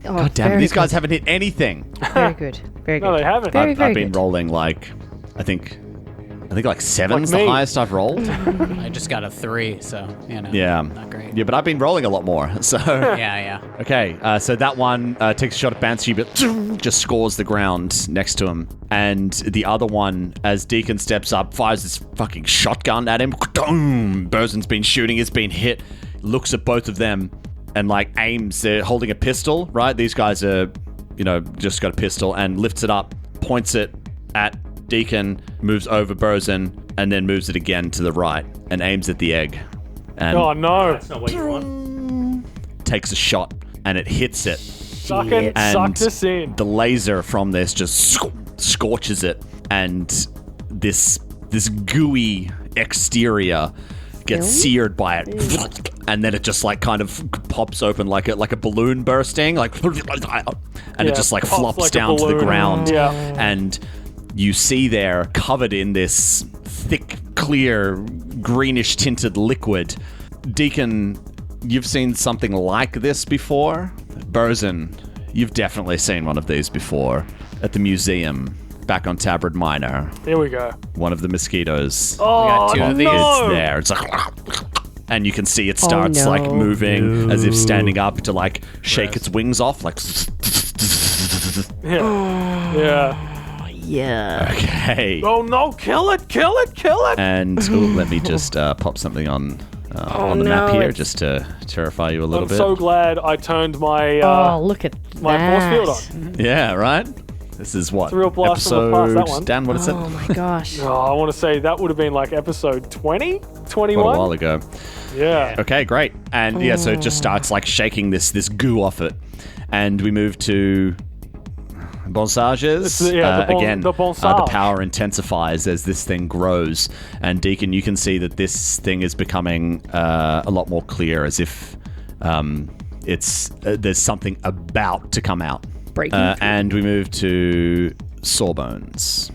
Oh, God damn it, these guys haven't hit anything. Very good. Very good. No, they haven't. Very, very I've been good. rolling like, I think like 7's Like the me. highest I've rolled. I just got a 3, so, Yeah. not great. Yeah, but I've been rolling a lot more, so... Yeah. Okay, so that one takes a shot at Banshee, but just scores the ground next to him. And the other one, as Deacon steps up, fires this fucking shotgun at him. Burzin's been shooting, it's been hit. Looks at both of them and, like, aims. They're holding a pistol, right? These guys are, just got a pistol, and lifts it up, points it at Deacon, moves over Burzin, and then moves it again to the right and aims at the egg. And Oh, no. That's not what you want. takes a shot, and it hits it. Suck us in. The laser from this just scorches it, and this gooey exterior gets seared by it, and then it just like kind of pops open like a balloon bursting, like, and it just like pops flops like a down to the balloon. ground, Yeah. and you see there, covered in this thick, clear, greenish tinted liquid. Deacon, you've seen something like this before? Burzin, you've definitely seen one of these before at the museum back on Tabard Minor. Here we go. One of the mosquitoes. Oh, two of these. no! It's there. It's like, and you can see it starts no. like moving as if standing up to like shake its wings off, like. Yeah. Yeah. Okay. Oh no! Kill it! Kill it! Kill it! And let me just pop something on the map no, here it's- just to terrify you a little I'm bit. so glad I turned my Oh, look at my force that. field on. Yeah, right? This is what? It's a real blast from the past, that one. Dan, what is it? Oh my gosh. Oh, I want to say that would have been like episode 20, 21. What, a while ago. Yeah. Okay, great. And yeah, so it just starts like shaking this goo off it. And we move to bonsages. Again, the the bonsage. power intensifies as this thing grows. And Deacon, you can see that this thing is becoming a lot more clear, as if there's something about to come out. Breaking. And we move to Sawbones.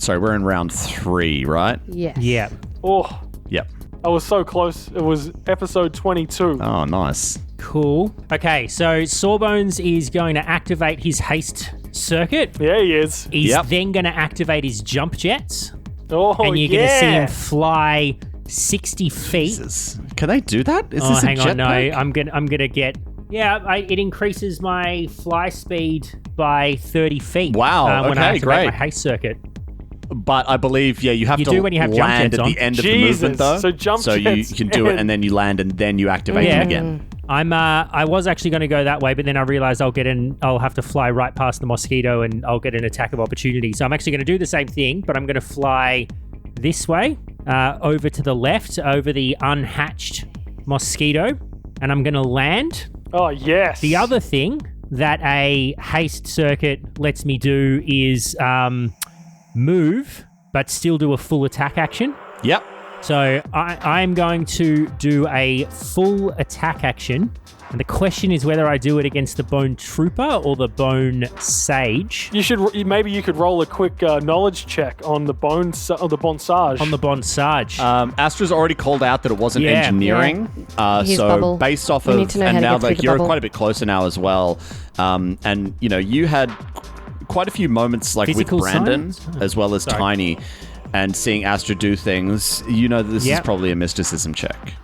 Sorry, we're in round 3, right? Yes. Yeah. Oh, Yep. I was so close. It was episode 22. Oh, nice. Cool. Okay, so Sawbones is going to activate his haste circuit. Yeah, he is. He's Yep. then going to activate his jump jets. Oh, And you're yeah. going to see him fly 60 feet. Jesus. Can they do that? Is Oh, this a hang on, no. jetpack? I'm gonna get. Yeah, it increases my fly speed by 30 feet. Wow, when I okay, activate great. my haste circuit. But I believe, you have You to do when you have jump land jets at on. the end of Jesus, the movement, though. so jump So you jets can do it, and- and then you land, and then you activate Yeah. them again. I was actually going to go that way, but then I realized I'll have to fly right past the mosquito and I'll get an attack of opportunity. So I'm actually going to do the same thing, but I'm going to fly this way, over to the left, over the unhatched mosquito, and I'm going to land. Oh, yes. The other thing that a haste circuit lets me do is move, but still do a full attack action. Yep. So I'm going to do a full attack action. And the question is whether I do it against the Bone Trooper or the Bone Sage. Maybe you could roll a quick knowledge check on the bonsage. On the Bone Sage. Astra's already called out that it wasn't Yeah. engineering. His So bubble. based off We of, need to know how and to now get through like the you're bubble. quite a bit closer now as well. And you had quite a few moments like Physical with Brandon science? as well as Sorry. Tiny, and seeing Astra do things. That this is Yep. probably a mysticism check.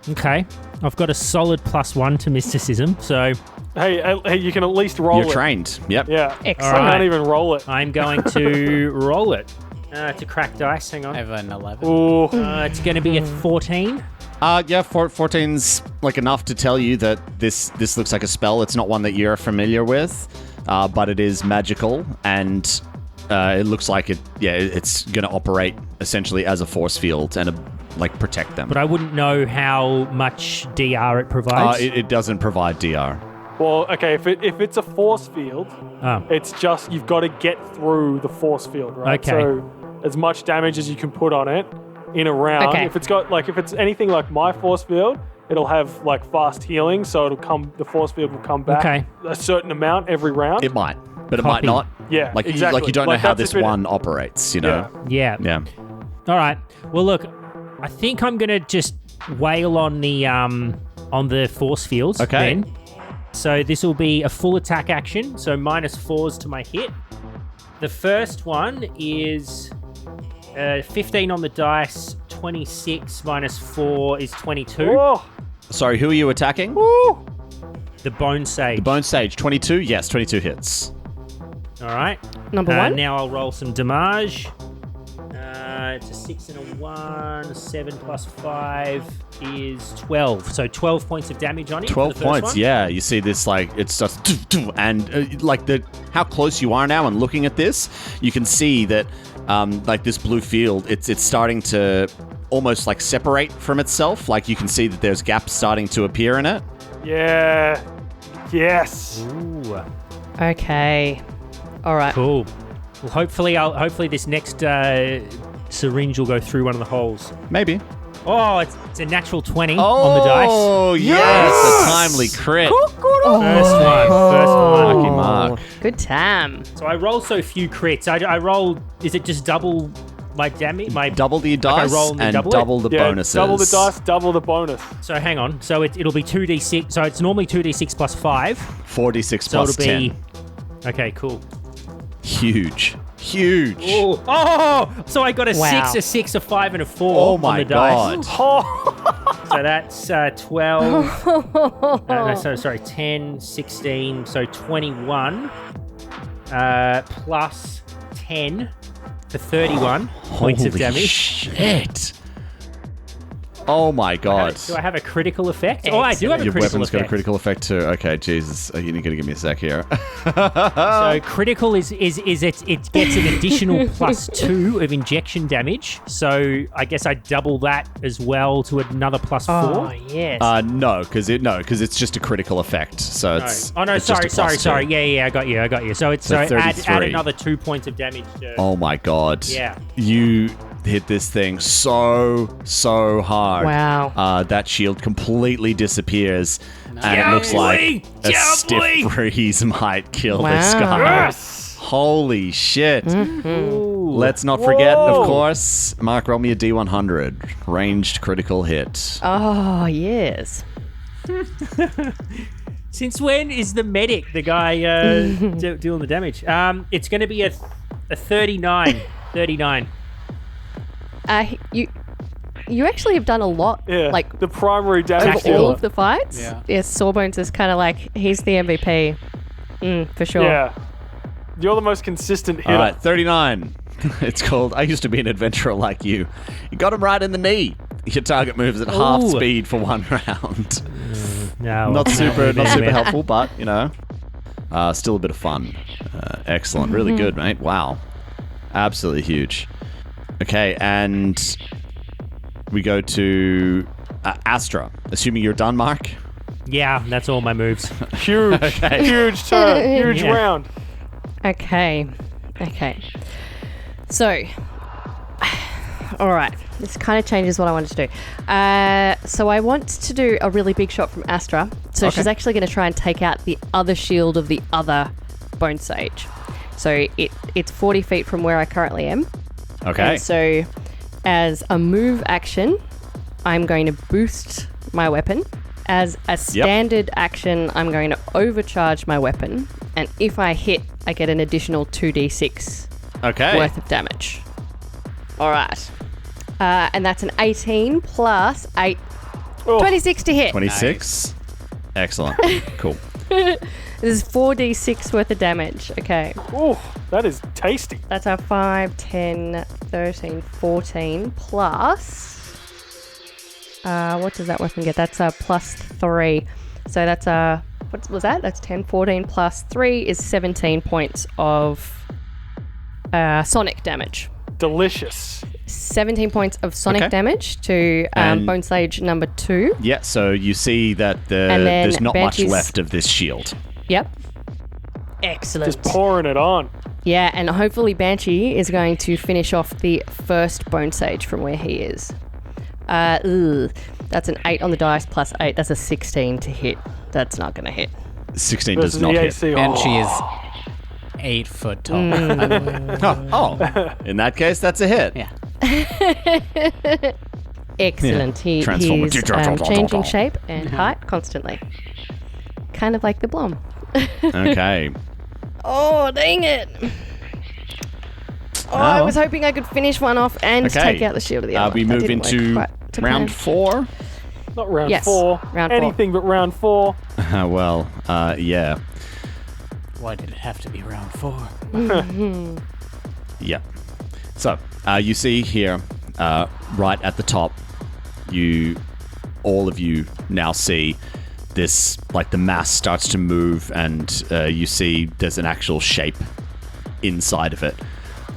Okay. I've got a solid +1 to mysticism, so Hey, you can at least roll You're it. trained. Yep. Yeah. Excellent. I All can't right. even roll it. I'm going to roll it. To crack dice, hang I on. have an 11. Ooh. It's going to be a 14. 14's like enough to tell you that this looks like a spell. It's not one that you're familiar with, but it is magical, and it looks like it's going to operate essentially as a force field and protect them. But I wouldn't know how much DR it provides. It doesn't provide DR. Well, okay, if it's a force field, Oh. it's just you've got to get through the force field, right? Okay. So as much damage as you can put on it in a round. Okay. If it's anything like my force field, it'll have fast healing, so the force field will come back Okay. a certain amount every round. It might, but it might Copy. not. Yeah, like exactly. you don't know Like, how that's this if it- one operates. Yeah. Yeah. Yeah. All right. Well, look, I think I'm gonna just wail on the force fields. Okay. Then. So this will be a full attack action. So -4s to my hit. The first one is 15 on the dice. 26 -4 is 22. Oh, Sorry, who are you attacking? woo. The Bone Sage. Bone Sage, 22? Yes, 22 hits. All right. Number one. Now I'll roll some damage. It's a 6 and a 1. 7 plus 5 is 12. So 12 points of damage on it. 12 for the first points, one. yeah. You see this, it starts, and how close you are now and looking at this, you can see that, this blue field, it's starting to almost separate from itself. You can see that there's gaps starting to appear in it. Yeah. Yes. Ooh. Okay. All right. Cool. Well, hopefully this next syringe will go through one of the holes. Maybe. Oh, it's a natural 20 on the dice. Oh, yes! A timely crit. First one. Lucky Mark. Good time. So I roll so few crits. I roll. Is it just double my damage? Double the dice roll and and double the Yeah, bonuses. double the dice, double the bonus. So hang on. So it'll be 2d6. So it's normally 2d6 plus 5. 46 So plus it'll 10. be. Okay, cool. Huge. Oh! So I got a Wow. 6, a 6, a 5, and a 4 Oh on my the dice. Oh, So that's 12. Sorry, 10, 16. So 21 plus 10 for 31 points of Holy damage. shit. Oh my god. Do I have a critical effect? Oh, I do have a Your critical weapon's effect. got a critical effect too. Okay, Jesus. You're going to give me a sec here. So critical is it gets an additional +2 of injection damage. So I guess I double that as well to another +4. Oh, yes. No, because it's just a critical effect. So it's. Oh no! it's just Sorry, a +2. sorry. Yeah, I got you. So it's So add 33. another 2 points of damage. Oh my god. Yeah. You hit this thing so hard. Wow. That shield completely disappears, and it looks like a stiff breeze might kill this Wow. guy. yes. Holy shit. Ooh. Let's not forget, of Whoa. course, Mark, roll me a D100. Ranged critical hit. Oh, yes. Since when is the medic the guy doing the damage? It's going to be a 39. 39. You actually have done a lot. Yeah. Like, the primary damage over Tactical. all dealer. of the fights. Yeah. Yes, Sawbones is kind of like, he's the MVP. For sure. Yeah. You're the most consistent hitter. All right, 39. It's called I Used to Be an Adventurer Like You. You got him right in the knee. Your target moves at half Ooh. speed for 1 round. No, Not super man. helpful, but, you know, still a bit of fun. Excellent. Really good, mate. Wow. Absolutely huge. Okay, and we go to Astra. Assuming you're done, Mark? Yeah, that's all my moves. Huge. Huge turn. Huge Yeah. round. Okay. So, all right. This kind of changes what I wanted to do. So I want to do a really big shot from Astra. So Okay. she's actually going to try and take out the other shield of the other Bone Sage. So it's 40 feet from where I currently am. Okay. And so as a move action, I'm going to boost my weapon. As a standard action, I'm going to overcharge my weapon. And if I hit, I get an additional 2d6 Okay. worth of damage. All right. And that's an 18 plus 8. Oh. 26 to hit. 26. Excellent. Cool. This is 4d6 worth of damage. Okay. Oh, that is tasty. That's a 5, 10, 13, 14 plus... what does that weapon get? That's a plus 3. So that's a... What was that? That's 10, 14 plus 3 is 17 points of sonic damage. Delicious. 17 points of sonic Okay. damage to And- Bone Sage number 2. Yeah, so you see that And then there's not much Banshee's- left of this shield. Yep. Excellent. Just pouring it on. Yeah, and hopefully Banshee is going to finish off the first Bone Sage from where he is. That's an 8 on the dice plus 8. That's a 16 to hit. That's not going to hit. 16 does Versus not the hit. AC. And Oh. she is 8 foot tall. by the way. Oh, in that case, that's a hit. Yeah. Excellent. Transform- He's changing shape and height constantly. Kind of like the Blom. Okay. Oh, dang it. Oh, I Oh. was hoping I could finish one off and Okay. take out the shield of the other. We That move didn't work into quite to round plan. 4. Not round Yes, 4. round 4. Anything but round 4. Well, yeah. Why did it have to be round 4? Yeah. So, you see here, right at the top, all of you now see this, like the mass starts to move, and you see there's an actual shape inside of it,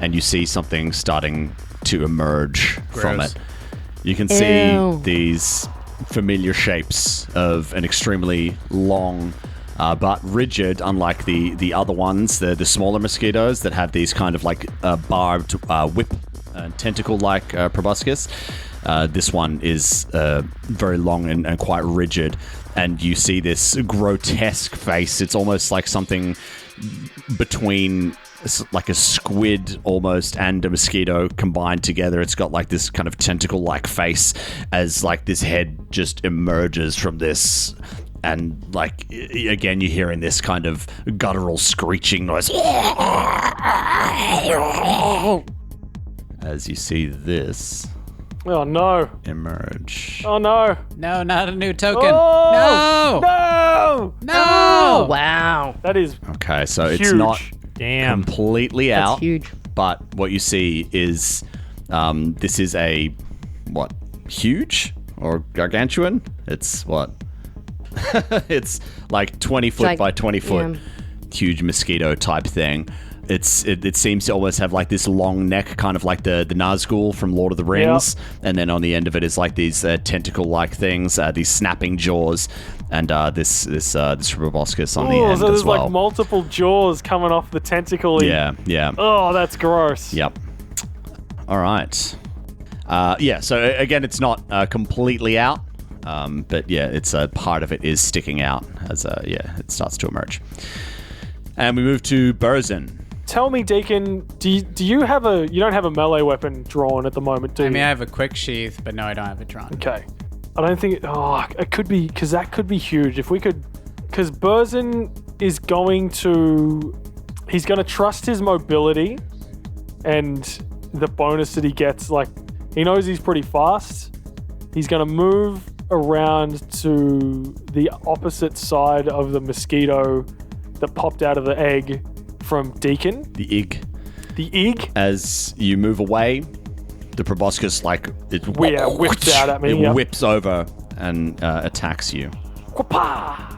and you see something starting to emerge from Gross. it. You can see Ew. these familiar shapes of an extremely long but rigid, unlike the other ones, the smaller mosquitoes that have these kind of like barbed whip tentacle-like proboscis. This one is very long and quite rigid, and you see this grotesque face. It's almost like something between like a squid almost and a mosquito combined together. It's got like this kind of tentacle-like face as like this head just emerges from this, and like again you're hearing this kind of guttural screeching noise as you see this Oh no. emerge. Oh no. No, not a new token. Oh! No! No! Oh, No! wow. That is Okay, so huge. it's not Damn. completely That's out, huge. but what you see is this is a huge or gargantuan? It's what? It's like 20 foot Like, by 20 foot yeah. huge mosquito type thing. It seems to almost have like this long neck, kind of like the Nazgul from Lord of the Rings, and then on the end of it is like these tentacle-like things, these snapping jaws, and this proboscis on the end so there's as well. like multiple jaws coming off the tentacle. Yeah. Oh, that's gross. Yep. All right. So again, it's not completely out, but yeah, it's a part of it is sticking out as it starts to emerge. And we move to Burzin. Tell me, Deacon, do you have you don't have a melee weapon drawn at the moment, do you? I mean, I have a quick sheath, but no, I don't have it drawn. Okay. I don't think it could be, because that could be huge. If we could, because Burzin is he's going to trust his mobility and the bonus that he gets. Like, he knows he's pretty fast. He's going to move around to the opposite side of the mosquito that popped out of the egg from Deacon. The Ig. The egg? As you move away, the proboscis whips out at me. It Yep. whips over and attacks you. Whoopah!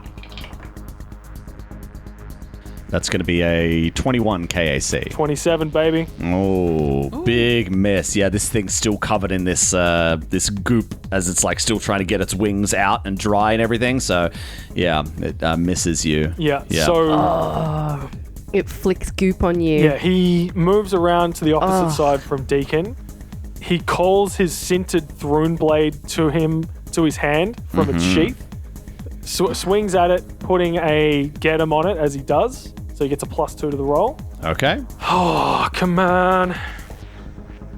That's going to be a 21 KAC. 27, baby. Oh, big miss. Yeah, this thing's still covered in this this goop as it's like still trying to get its wings out and dry and everything. So, yeah, it misses you. Yeah. Yeah. So, It flicks goop on you. yeah, he moves around to the opposite side from Deacon. He calls his sintered thrune blade to his hand from its sheath. Swings at it, putting a get him on it as he does. So he gets a +2 to the roll. Okay. Oh, come on.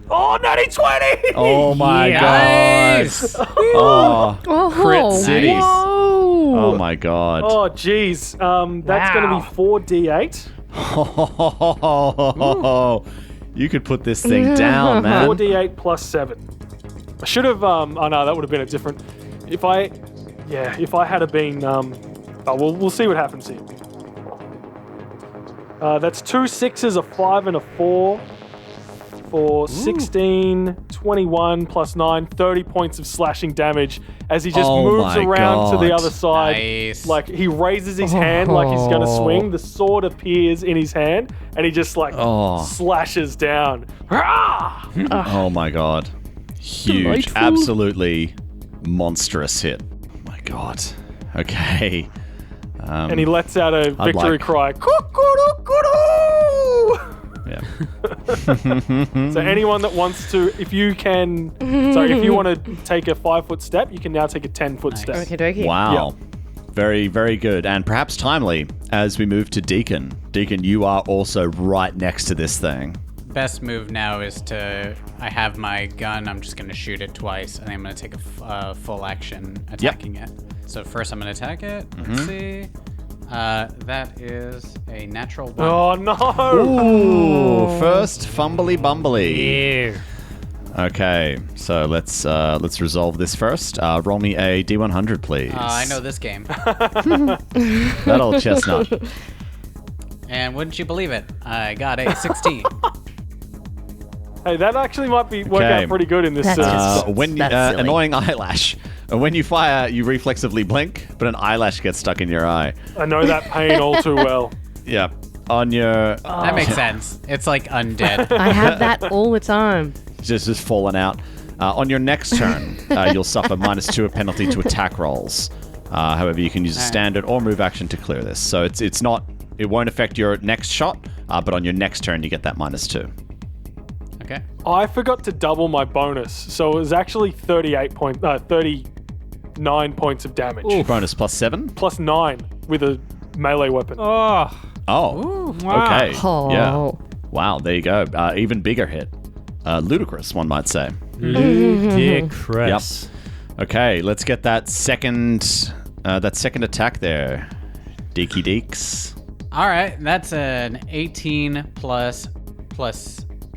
Oh, natty 20! Oh my Nice! god. Oh, Oh, crit cities. whoa. Oh my god. Oh, jeez. That's going to be 4d8. You could put this thing down, man. 4d8 +7. I should have. Oh no, that would have been a different. If I had been. We'll see what happens here. That's 2 6s, a 5, and a 4 for 16, 21 +9, 30 points of slashing damage as he just moves my around to the God. other side. Nice. Like he raises his hand like he's going to swing. The sword appears in his hand and he just like slashes down. Ah! Oh my god. Huge. Delightful. Absolutely monstrous hit. Oh my god. Okay. And he lets out a I'd victory like- cry. Cuckoo-doo-doo-doo! Yeah. So anyone that wants to, if you want to take a 5-foot step, you can now take a 10-foot step. Okay, dokie. Wow. Very, very good. And perhaps timely as we move to Deacon. Deacon, you are also right next to this thing. Best move now is I have my gun, I'm just going to shoot it twice, and then I'm going to take a full action attacking it. So first I'm going to attack it. Let's see. That is a natural 1. Oh no! Ooh, first fumbly bumbly. Ew. Okay, so let's resolve this first. Roll me a D100, please. I know this game. That old chestnut. And wouldn't you believe it? I got a 16. Hey, that actually might be work Okay. out pretty good in this. That's just- When That's silly. annoying eyelash. When you fire, you reflexively blink, but an eyelash gets stuck in your eye. I know that pain all too well. Yeah. On your That makes sense. It's like undead. I have that all the time. just falling out. On your next turn, you'll suffer -2 penalty to attack rolls. However, you can use a standard or move action to clear this. So it won't affect your next shot, but on your next turn you get that -2. Okay. I forgot to double my bonus, so it was actually 39 points of damage. Bonus +7. Plus 9 with a melee weapon. Oh, Oh, wow. okay. Oh. Yeah. Wow, there you go. Even bigger hit. Ludicrous, one might say. ludicrous. Okay, let's get that second attack there. Deeky Deeks. All right, that's an 18 plus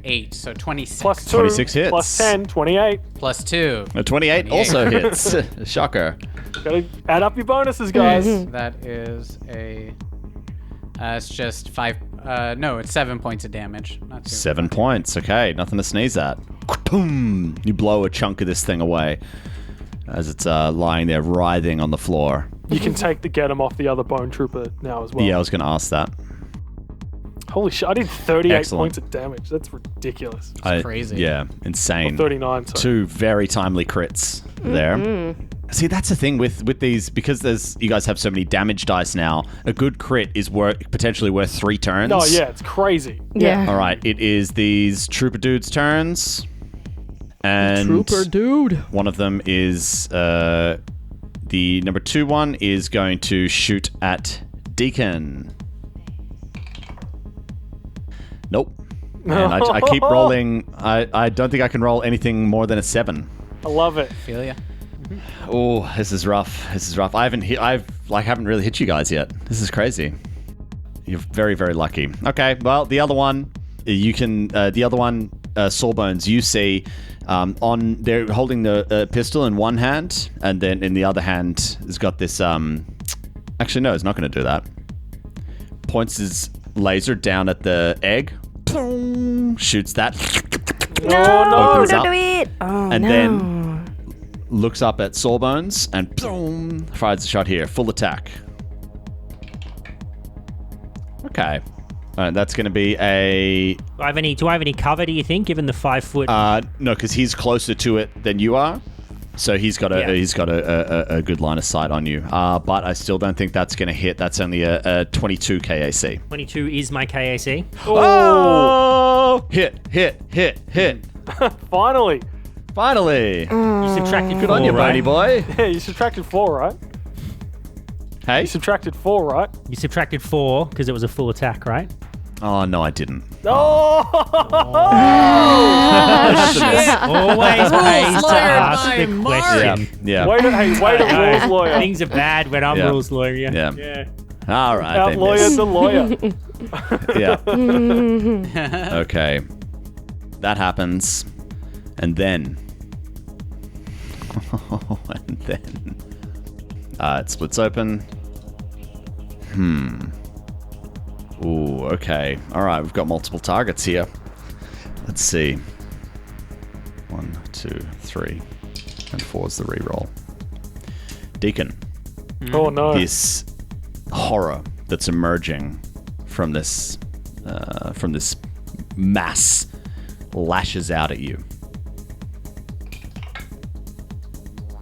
8, so 26. Plus 2. 26 hits. Plus 10, 28. Plus 2. A 28 also hits. Shocker. Gotta add up your bonuses, guys. That is it's just 5. No, it's 7 points of damage. Not 2. 7 points. Okay, nothing to sneeze at. Boom! You blow a chunk of this thing away as it's lying there writhing on the floor. You can take the get 'em off the other bone trooper now as well. Yeah, I was going to ask that. Holy shit, I did 38 Excellent. points of damage. That's ridiculous. crazy. Yeah, insane. 39, sorry. 2 very timely crits there. See, that's the thing with these, because you guys have so many damage dice now. A good crit is potentially worth 3 turns. Oh, yeah, it's crazy. Yeah. All right, it is these trooper dudes' turns, and Trooper dude. one of them is the number 2 one is going to shoot at Deacon. Nope. And I keep rolling. I don't think I can roll anything more than a 7. I love it. Feel ya? Oh, this is rough. I haven't really hit you guys yet. This is crazy. You're very, very lucky. Okay, well, the other one, Sawbones, you see, they're holding the pistol in one hand, and then in the other hand has got this, actually, no, it's not going to do that. Points his laser down at the egg, boom, shoots that, No, Opens don't up, do it. Oh, and no. then looks up at Sawbones and boom, fires a shot here. Full attack. Okay. That's going to be a... Do I have any cover, do you think, given the 5 foot? no, because he's closer to it than you are. So he's got a good line of sight on you. But I still don't think that's going to hit. That's only a 22 KAC. 22 is my KAC. Oh! Hit. Finally. Finally. You subtracted Good 4, on you, right? Boney boy. Yeah, you subtracted 4, right? Hey? You subtracted 4, right? You subtracted 4 because it was a full attack, right? Oh, no, I didn't. Oh! Always pays to lawyer ask by the Mark. question. Yeah. Way to rules lawyer. Things are bad when I'm Yeah. rules lawyer. Yeah. Yeah. All right. Out they lawyer miss. the lawyer. Yeah. Okay. That happens. And then... it splits open. Ooh, okay. Alright, we've got multiple targets here. Let's see. 1, 2, 3. And 4 is the reroll. Deacon. Oh no. This horror that's emerging from this mass lashes out at you.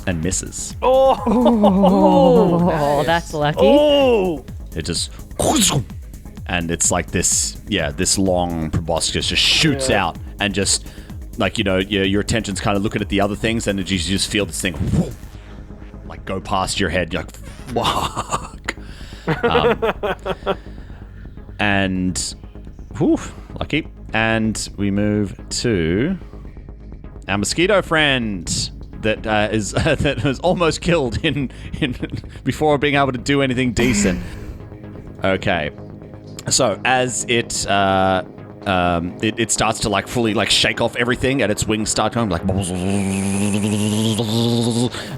And misses. Oh, that's lucky. Oh! It just... And it's like this long proboscis just shoots out and just, like, your attention's kind of looking at the other things, and you just feel this thing, like, go past your head. You're like, fuck. And, whew, lucky. And we move to our mosquito friend that that was almost killed in before being able to do anything decent. Okay. So as it starts to like fully like shake off everything, and its wings start going like,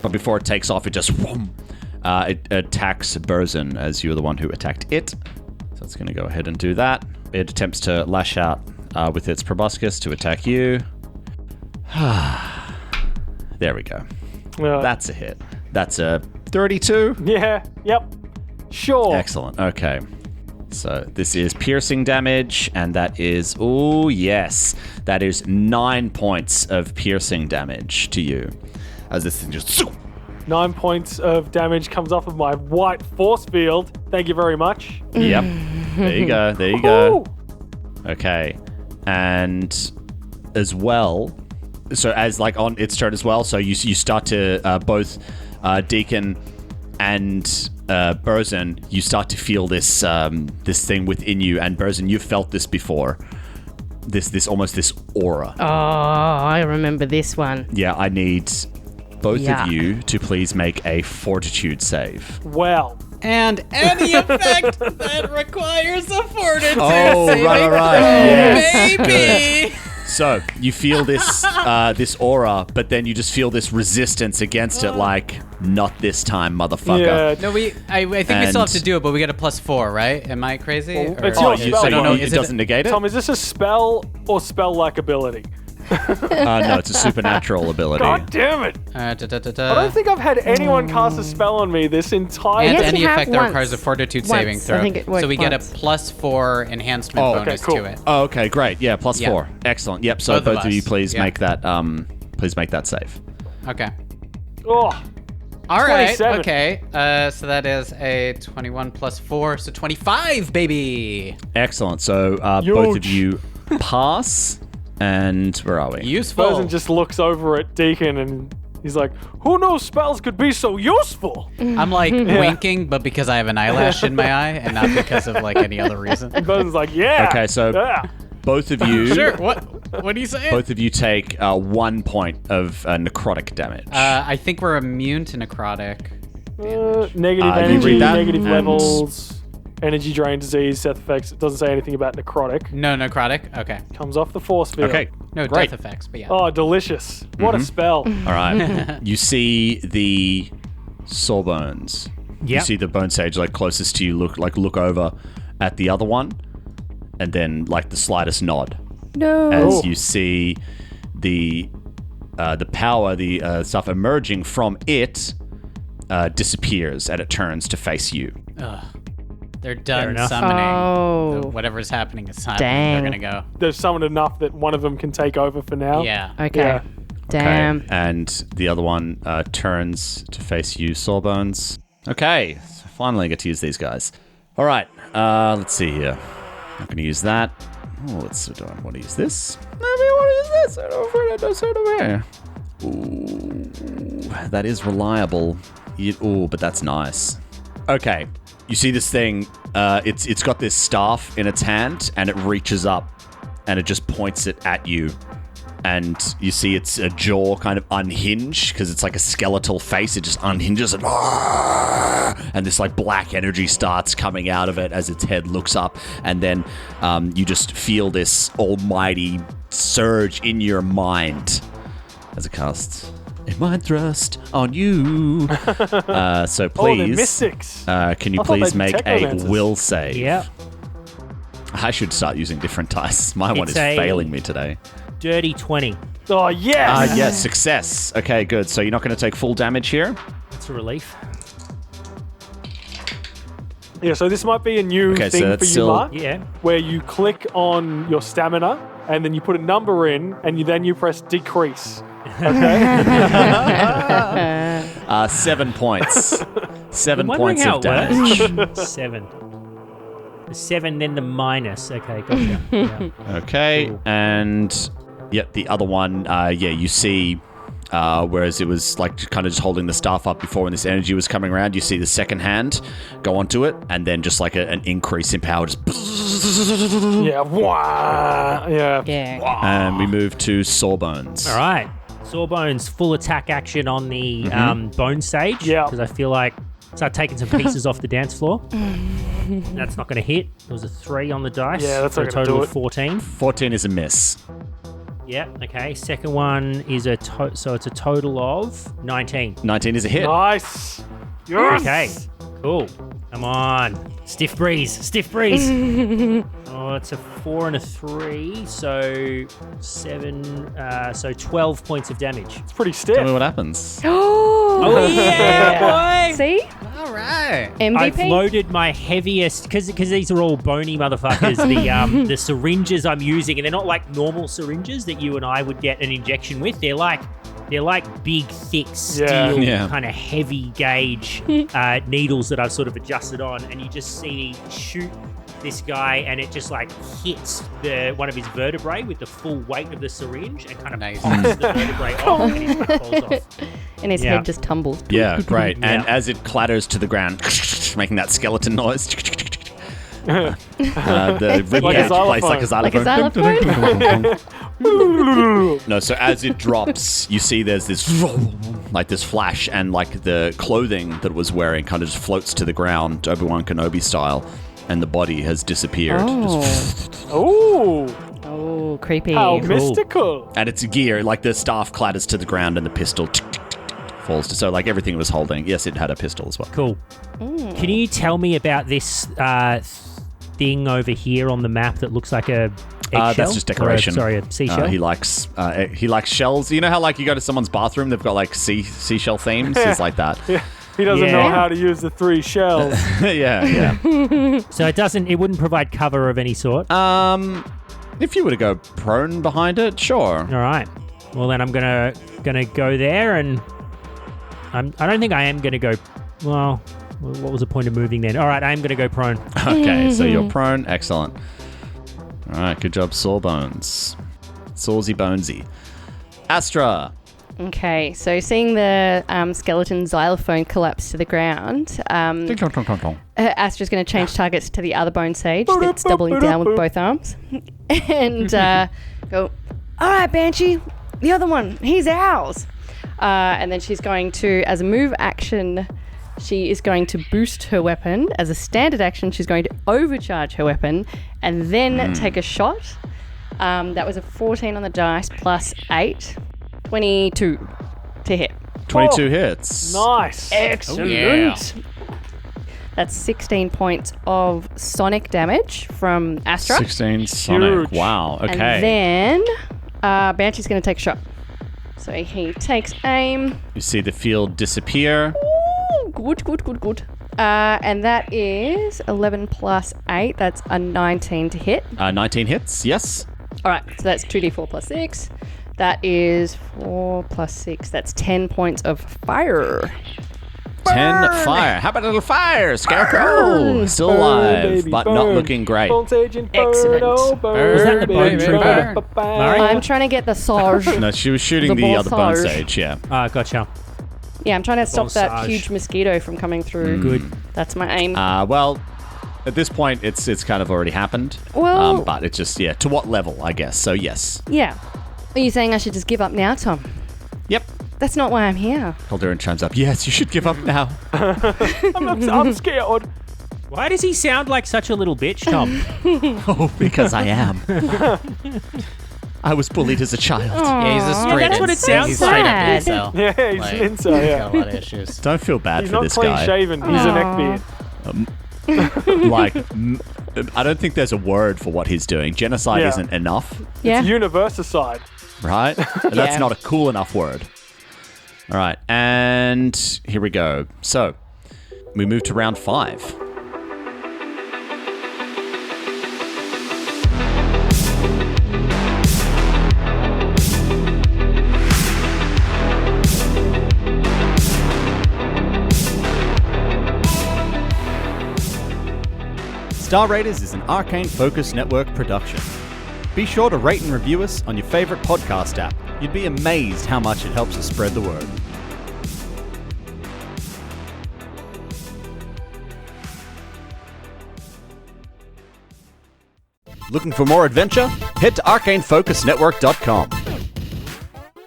but before it takes off, it just it attacks Burzin, as you were the one who attacked it. So it's going to go ahead and do that. It attempts to lash out with its proboscis to attack you. There we go. That's a hit. That's a 32. Yeah. Yep. Sure. Excellent. Okay. So this is piercing damage, and that is, oh yes, that is 9 points of piercing damage to you. As this thing just... 9 points of damage comes off of my white force field. Thank you very much. Yep. There you go. There you go. Okay. And as well. So as like on its turn as well. So you start to both Deacon and Burzin, you start to feel this this thing within you. And Burzin, you've felt this before. This almost this aura. Oh, I remember this one. Yeah, I need both Yeah. of you to please make a fortitude save. Well, And any effect that requires a fortitude Oh, saving right. throw, Yes. baby. So you feel this this aura, but then you just feel this resistance against it, like, not this time, motherfucker. yeah. No, I think we still have to And- do it, but we get a +4, right? Am I crazy? Well, Or- it's Oh, your spell, so Tom. it doesn't negate it? Tom, is this a spell or spell-like ability? No, it's a supernatural ability. God damn it! I don't think I've had anyone cast a spell on me this entire. And Yes, any you have effect that once. requires a fortitude Once. saving I throw. think it worked So we get a once. +4 enhancement Oh, bonus okay, cool. to it. Oh, okay, great. Yeah, +4. Yeah. Excellent. Yep. So Both of both of us. you, please Yeah. make that. Please make that save. Okay. Oh, All right. 27. Okay. So that is a 21 +4, so 25, baby. Excellent. So both of Huge. you pass. And where are we? Useful. Person just looks over at Deacon and he's like, "Who knows spells could be so useful?" I'm like winking, but because I have an eyelash in my eye, and not because of like any other reason. Person's like, "Yeah." Okay, so yeah. both of you. Sure. What are you saying? Both of you take 1 point of necrotic damage. I think we're immune to necrotic. Negative you energy, read that, negative and- levels, energy drain, disease, death effects. It doesn't say anything about necrotic. No necrotic. Okay. Comes off the force field. Okay. No Great. death effects, but yeah. Oh, delicious! What a spell! All right. You see the sawbones. You Yep. see the bone sage like closest to you. Look over at the other one, and then like the slightest nod No. as you see the power, the stuff emerging from it disappears, and it turns to face you. They're done enough. summoning. Oh. Whatever's happening is happening. Dang. They're gonna go. They've summoned enough that one of them can take over for now. Yeah. Okay. Yeah. Damn. Okay. And the other one turns to face you, Sawbones. Okay, so finally I get to use these guys. All right, let's see here. Not going to use that. Oh, do I want to use this? Maybe I want to use this. I don't know. Ooh, that is reliable. Ooh, but that's nice. Okay, you see this thing. It's got this staff in its hand, and it reaches up, and it just points it at you. And you see its jaw kind of unhinge because it's like a skeletal face. It just unhinges and this like black energy starts coming out of it as its head looks up. And then you just feel this almighty surge in your mind as it casts a mind thrust on you. So Oh, they're please, mystics. can you I thought please they'd be make a technomancers. will save? Yep. I should start using different dice. My one is It's a- failing me today. Dirty 20. Oh yes. Yes, success. Okay, good. So you're not going to take full damage here? That's a relief. Yeah. So this might be a new Okay, so thing that's for you, still- Mark. Yeah. Where you click on your stamina and then you put a number in and you press decrease. Okay. 7 points. 7 I'm wondering points how of it damage. works. 7. The 7, then the minus. Okay, gotcha. Yeah. Okay, Cool. and yep, the other one, you see, whereas it was like kind of just holding the staff up before when this energy was coming around, you see the second hand go onto it, and then just like an increase in power, just Yeah. Wah. Yeah. Yeah. and we move to Sawbones. All right. Sawbones, full attack action on the bone sage. Yeah. Because I feel like start taking some pieces off the dance floor. That's not going to hit. There was a 3 on the dice. Yeah, that's for not a gonna total do of it. 14. 14 is a miss. Yeah. Okay. Second one is so it's a total of 19. 19 is a hit. Nice. Yes. Okay. Cool. Come on. Stiff breeze. Stiff breeze. Oh, it's a 4 and a 3. So 7. So 12 points of damage. It's pretty stiff. Tell me what happens. Oh, yeah, boy. See? All right. MVP. I've loaded my heaviest because these are all bony motherfuckers. The syringes I'm using, and they're not like normal syringes that you and I would get an injection with. They're like big, thick steel, Yeah. kind of heavy gauge needles that I've sort of adjusted on, and you just see shoot this guy, and it just like hits one of his vertebrae with the full weight of the syringe and kind of Nice. pops the vertebrae off, and his back falls off. And his head just tumbles. Yeah, great. And Yeah. as it clatters to the ground, making that skeleton noise, the rib Like a cage plays like a xylophone. xylophone. Like a xylophone? No, so as it drops, you see there's this like this flash, and like the clothing that it was wearing kind of just floats to the ground, Obi-Wan Kenobi style, and the body has disappeared. Oh, Oh, creepy. how mystical. And its gear, like the staff clatters to the ground, and the pistol falls to. So like everything it was holding, yes, it had a pistol as well. Cool. Can you tell me about this thing over here on the map that looks like a eggshell? That's just decoration. Or a seashell? He likes shells. You know how like you go to someone's bathroom, they've got like seashell themes. It's like that. Yeah. He doesn't Yeah. know how to use the 3 shells. yeah. So it wouldn't provide cover of any sort. If you were to go prone behind it, sure. All right. Well, then I'm gonna go there, and I don't think I am gonna go. Well, what was the point of moving then? All right, I am gonna go prone. Okay, so you're prone. Excellent. All right, good job, Sawbones. Sawsy Bonesy. Astra. Okay, so seeing the skeleton xylophone collapse to the ground, Astra's going to change targets to the other bone sage that's doubling down with both arms. And go, all right, Banshee, the other one, he's ours. And then she's going to, as a move action, she is going to boost her weapon. As a standard action, she's going to overcharge her weapon and then take a shot. That was a 14 on the dice plus 8. 22 to hit. 22 hits. Nice. Excellent. Yeah. That's 16 points of sonic damage from Astra. 16 Sonic. Huge. Wow, okay. And then Banshee's going to take a shot. So he takes aim. You see the field disappear. Ooh, good. And that is 11 plus 8. That's a 19 to hit. 19 hits, yes. All right, so that's 2d4 plus 6. That is 4 plus 6. That's 10 points of fire. 10 fire. How about a little fire, Scarecrow? Still alive, baby, but not burn. looking great. Bones Agent, burn, Excellent. oh, burn, Was that the bone baby, trooper? burn. Murray? I'm trying to get the Sarge. No, she was shooting The the other bone Borsage. sage, yeah. Gotcha. Yeah, I'm trying to stop that Borsage. huge mosquito from coming through. Good. That's my aim. Well, at this point, it's kind of already happened. Well- but it's just, yeah, to what level, I guess. So, yes. Yeah. Are you saying I should just give up now, Tom? Yep. That's not why I'm here. Calderon chimes up. Yes, you should give up now. I'm scared. Why does he sound like such a little bitch, Tom? Oh, because I am. I was bullied as a child. Yeah, he's a straight. that's what it sounds He's straight like. up incel. Yeah, he's Like, an incel, he's yeah. got a lot of issues. Don't feel bad He's for not this clean guy. shaven. He's a neck beard. Like, I don't think there's a word for what he's doing. Genocide Yeah. isn't enough, Yeah. Universicide. right? That's Yeah. not a cool enough word. All right, and here we go. So, we move to round 5. Star Raiders is an Arcane Focus Network production. Be sure to rate and review us on your favorite podcast app. You'd be amazed how much it helps us spread the word. Looking for more adventure? Head to arcanefocusnetwork.com.